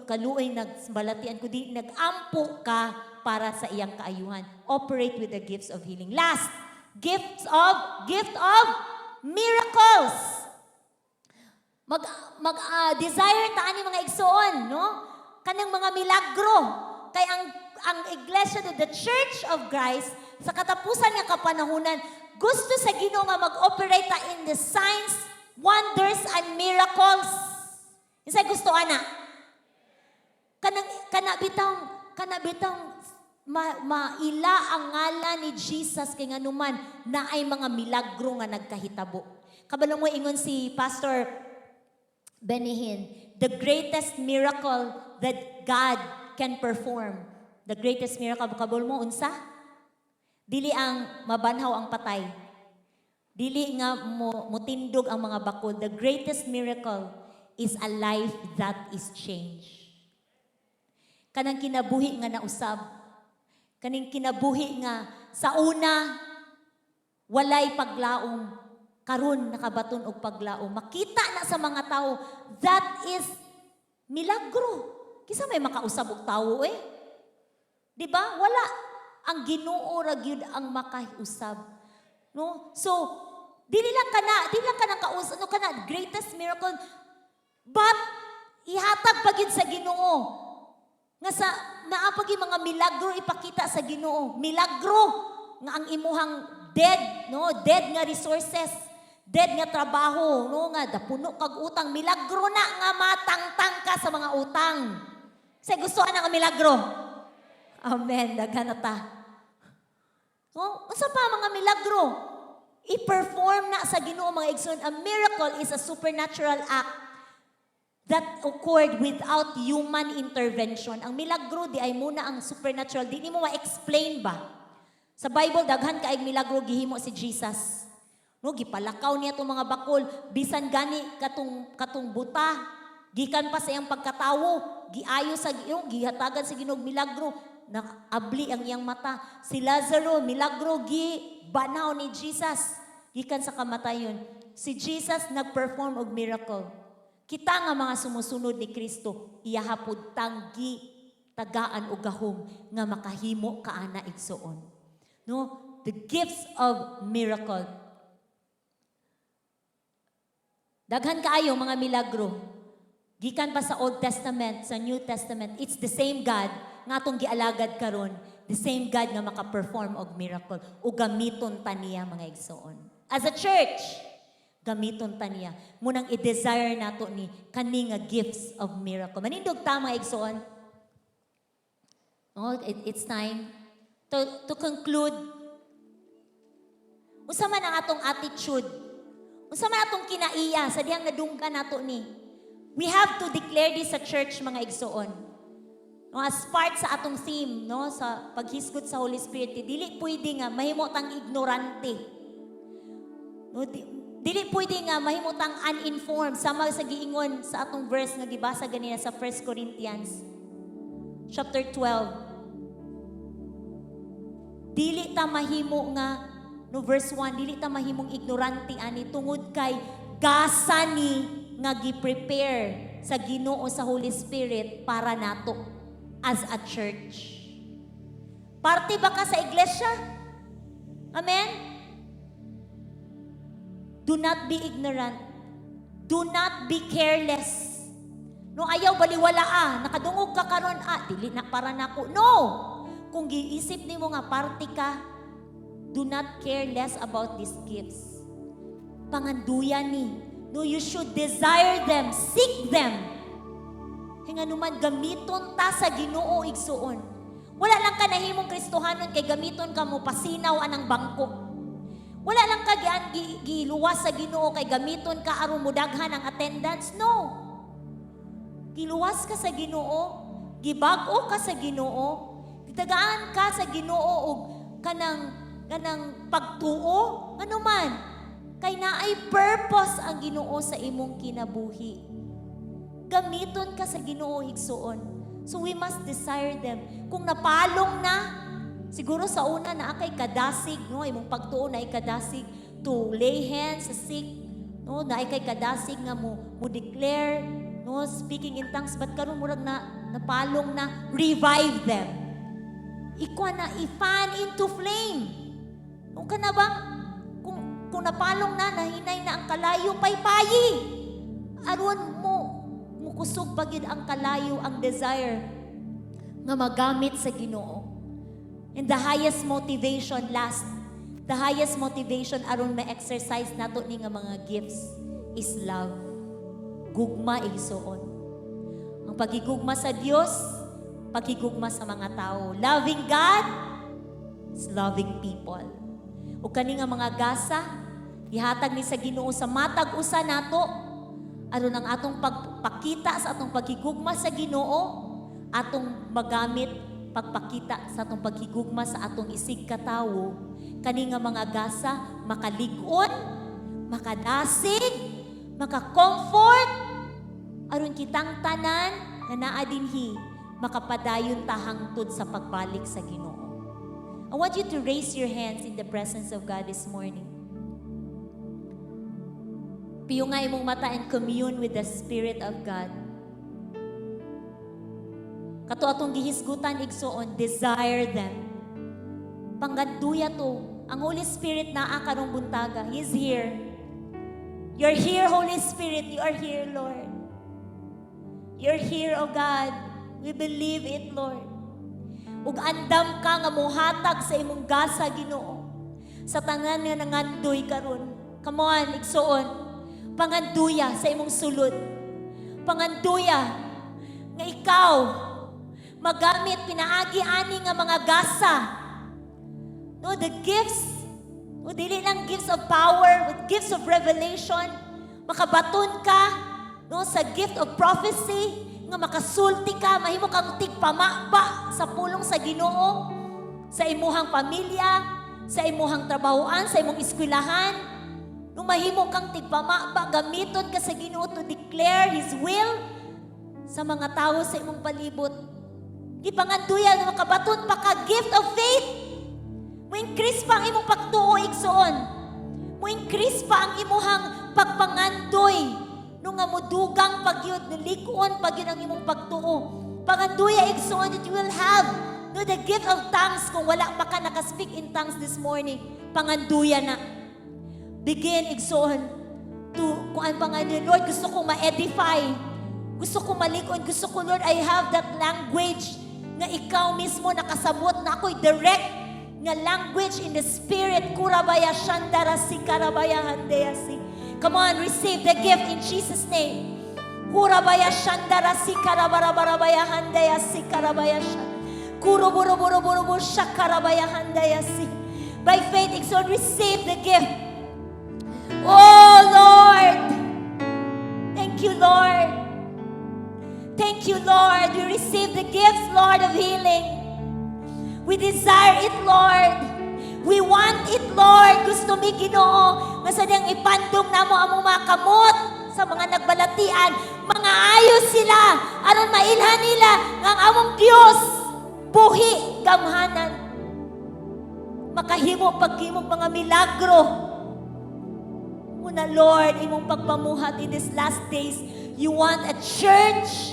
kaluoy nagbalatian kundi nagampo ka para sa iyang kaayuhan. Operate with the gifts of healing. Last, gift of miracles. Desire ta ani mga igsoon, no? Kanang mga milagro. Kay ang iglesia, the Church of Christ, sa katapusan nga kapanahunan, gusto sa Ginoo nga mag-operate ta in the signs, wonders, and miracles. Isa gusto ana. Kanabitang maila ang ngalan ni Jesus kay nganuman na ay mga milagro nga nagkahitabo. Kabalo mo ingon si Pastor Benihin, the greatest miracle that God can perform. The greatest miracle, kabalo mo unsa? Dili ang mabanhaw ang patay. Dili nga mutindog ang mga bakod. The greatest miracle is a life that is changed. Kanang kinabuhi nga nausab. Kaning kinabuhi nga sa una walay paglaom, karon nakabaton og paglaom. Makita na sa mga tao, that is milagro. Kisa may makausab og tawo eh. Di ba? Wala. Ang Ginoo ra gyud ang makausab. No? So, dili lang kana kausab, no kana greatest miracle, but ihatag pa gyud sa Ginoo. Nga sa naapagi mga milagro ipakita sa Ginoo. Milagro nga ang imuhang dead, no? Dead nga resources, dead nga trabaho, no? Nga dapuno kag utang, milagro na nga matangtang ka sa mga utang. Say gusto ana nga milagro. Amen, daghan na ta. So, unsa pa mga milagro? I-perform na sa Ginoo mga igsoon. A miracle is a supernatural act that occurred without human intervention. Ang milagro di ay muna ang supernatural. Di mo ma-explain ba? Sa Bible, daghan kaayong milagro gihimo si Jesus. No, gipalakaw niya itong mga bakol. Bisan gani katong buta. Gikan pa sa iyang pagkatawo. Giayo sa iyong, gihatagan sa Ginoo milagro. Nakabli ang iyang mata. Si Lazaro, milagro banaw ni Jesus. Gikan sa kamatayon. Si Jesus nag-perform og miracle. Kita nga mga sumusunod ni Kristo, iyahapod tanggi tagaan o gahom nga makahimo kaana igsoon. No? The gifts of miracle. Daghan kaayo mga milagro. Gikan pa sa Old Testament, sa New Testament, it's the same God nga atong gialagad karon, the same God nga maka-perform og miracle o gamiton ta niya mga igsoon. As a church, gamiton ta niya. Munang i-desire nato ni kani nga gifts of miracle. Manindog ta mga igsoon. Oh, it's time to conclude. Unsa man ang atong attitude? Unsa man atong kinaiya sa dihang nadunggan nato ni? We have to declare this sa church mga igsoon. No, as part sa atong theme, no, sa paghisgot sa Holy Spirit, dili pwede nga mahimo tang ignorante. No, dili pwede nga mahimo tang uninformed sama sa giingon sa atong verse nga gibasa ganina sa 1 Corinthians chapter 12. Dili ta mahimo nga no verse 1, dili ta mahimong ignorante ani tungod kay gasa ni nga gi-prepare sa Ginoo sa Holy Spirit para nato as a church. Parte ba ka sa iglesia? Amen? Do not be ignorant. Do not be careless. No, ayaw baliwala nakadungog ka karon dili na para nako. No. Kung giisip nimo nga parte ka, do not care less about these gifts. Panganduyan ni. No, you should desire them, seek them. Hinganuman gamiton ta sa Ginoo igsuon. Wala lang ka nahimong Kristohanon kay gamiton ka mo pasinaw anang bangko. Wala lang ka giluwas sa Ginoo kay gamiton ka aron mudaghan ang attendance. No. Giluwas ka sa Ginoo, gibag-o ka sa Ginoo, gitagaan ka sa Ginoo og kanang pagtuo, ano man. Kay naay purpose ang Ginoo sa imong kinabuhi. Gamiton ka sa Ginoo igsuon. So we must desire them. Kung napalong na Siguro sa una na akay kadasig, no, imong pagtuo na ikadasig to lay hands sa sick, no, na ikay kadasig nga mo declare, no, speaking in tongues, but karon murag na napalong na revive them. Ikaw na i-fan into flame. Kung ka na bang kung napalong na nahinay na ang kalayo paypayi. Aron mo mukusog bagid ang kalayo, ang desire nga magamit sa Ginoo. And the highest motivation the highest motivation aron ma-exercise nato ni nga mga gifts is love. Gugma igsuon. Ang pagigugma sa Dios, pagigugma sa mga tao. Loving God is loving people. O kani nga mga gasa, ihatag ni sa Ginoo sa matag usa nato aron ang atong pagpakita sa atong pagigugma sa Ginoo, atong magamit pagpakita sa atong paghigugma sa atong isig katawo, kani nga mga gasa makalig-on, makadasig, maka-comfort aron kitang tanan nga naa dinhi makapadayon ta hangtod sa pagbalik sa Ginoo. I want you to raise your hands in the presence of God this morning. Piyo nga imong mata and commune with the Spirit of God. Kato atong gihisgutan igsoon, desire them. Pangganduya to. Ang Holy Spirit naa karong buntaga. He's here. You're here, Holy Spirit. You are here, Lord. You're here, O God. We believe it, Lord. Ug andam ka nga mohatag sa imong gasa, Ginoo. Sa tanan nga nangandoy karon. Come on, igsoon. Panganduya sa imong sulod. Panganduya nga ikaw magamit pinaagi ani nga mga gasa. No, the gifts, o dili lang gifts of power, but gifts of revelation. Makabaton ka, no, sa gift of prophecy, nga makasulti ka, mahimo kang tigpamaba sa pulong sa Ginoo, sa imuhang pamilya, sa imuhang trabahoan, sa imong eskwelahan. Nung mahimo kang tigpamaba, gamiton ka sa Ginoo to declare His will sa mga tao sa imong palibot. Di panganduya nga makabaton pa ka gift of faith. Mo-increase pa ang imong pagtuo igsoon. Mo-increase pa ang imuhang pagpangandoy. Nung nga mudugang pagyud, nilikon pagyud ang imong pagtuo. Panganduya igsoon that you will have the gift of tongues kung wala pa ka nakaspeak in tongues this morning. Panganduya na. Begin igsoon to, kung ano panganduya, Lord, gusto kong ma-edify. Gusto kong malikon. Gusto ko, Lord, I have that language nga ikaw mismo nakasabot na ako'y direct nga language in the spirit. Kurabaya shandara si karabaya handeyasi. Come on, receive the gift in Jesus' name. Kurabaya shandara si karabarabaya handeyasi karabaya shandara. Kuruburu shakarabaya handeyasi. By faith, exhort, receive the gift. Oh Lord, thank you, Lord. Thank you, Lord. We receive the gifts, Lord, of healing. We desire it, Lord. We want it, Lord. Gusto mi Ginoo nga sadyang ipandong namo among mga kamot sa mga nagbalatian. Mga ayos sila aron mailhan nila nga ang among Dios buhi gamhanan. Makahimo paghimog mga milagro. Muna, Lord, imong pagpamuhat in these last days. You want a church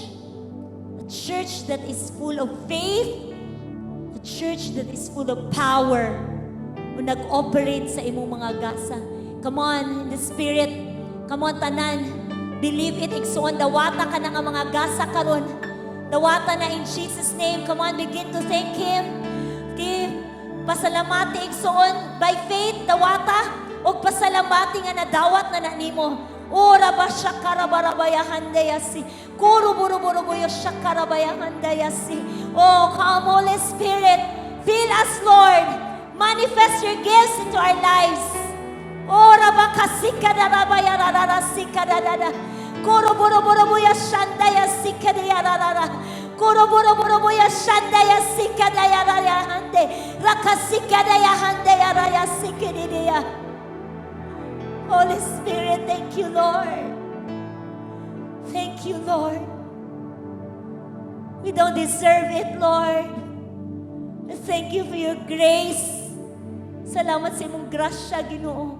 that is full of faith, a church that is full of power, o nag-operate sa imong mga gasa. Come on, in the Spirit. Come on, tanan. Believe it, igsoon. Dawata ka na nga mga gasa karon. Dawata na in Jesus' name. Come on, begin to thank Him. Give. Pasalamati, igsoon. By faith, dawata. O pasalamati nga nadawat na nanimo. Ora ba shakarabaya handayasi. Kuruburuburubuyo shakarabaya handayasi. Oh, come Holy Spirit. Fill us, Lord. Manifest your gifts into our lives. Ora ba kasikadabaya rarasikadada. Kuruburuburubuyo shandayasi kadayarara. Kuruburuburubuyo shandayasi kadayarara hande. Rakasikadaya handayaraya sikadiya. Holy Spirit, thank you, Lord. Thank you, Lord. We don't deserve it, Lord. Thank you for your grace. Salamat sa imong grasya, Ginoo.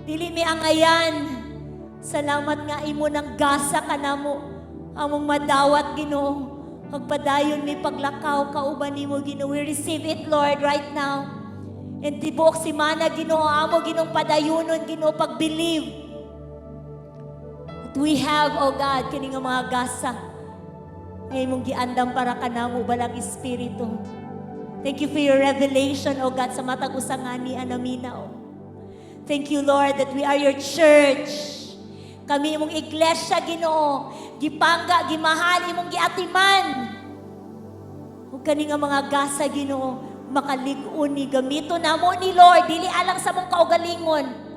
Dili mi angayan. Salamat nga imo nang gasa ka namo. Among madawat, Ginoo. Pagpadayon mi paglakaw kauban nimo, Ginoo. We receive it, Lord, right now. And tibuok si mana, Ginoo, amo Ginoong padayunon, Ginoo, pag-believe. That we have, oh God, kini nga mga gasa. Ngayon mong giandam para ka namo, balang Espiritu. Thank you for your revelation, oh God, sa matag usangan ni Anamina, oh. Thank you, Lord, that we are your church. Kami imong iglesia, Ginoo. Gipangga, gimahal, imong giatiman. Ug kani nga mga gasa, Ginoo, makalig-on ni gamito namo ni Lord, dili alang sa mong kaugalingon.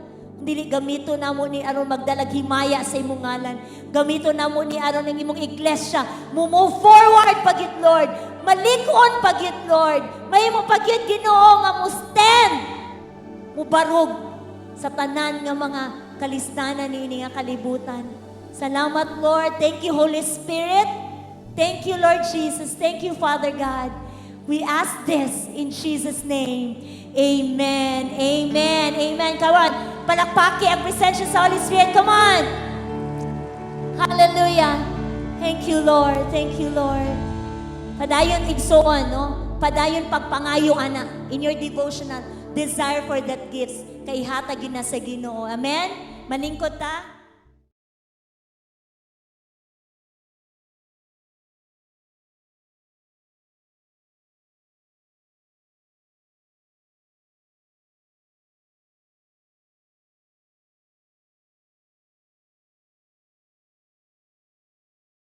Dili gamito namo ni aron magdalag himaya sa imong ngalan. Gamito namo ni aron ang imong iglesia. Move forward pagit, Lord. Malig-on pagit, Lord. Mahimo pagit, Ginoo, nga mo stand. Mubarog sa tanan nga mga kalistanan niini nga kalibutan. Salamat, Lord. Thank you, Holy Spirit. Thank you, Lord Jesus. Thank you, Father God. We ask this in Jesus' name. Amen. Amen. Amen. Come on. Palakpaki ang presensya sa Holy Spirit. Come on. Hallelujah. Thank you, Lord. Thank you, Lord. Padayon igsoon, no? Padayon pagpangayo, ana, in your devotional desire for that gifts. Kay hatag yun na sa Ginoo. Amen? Maningkot ta?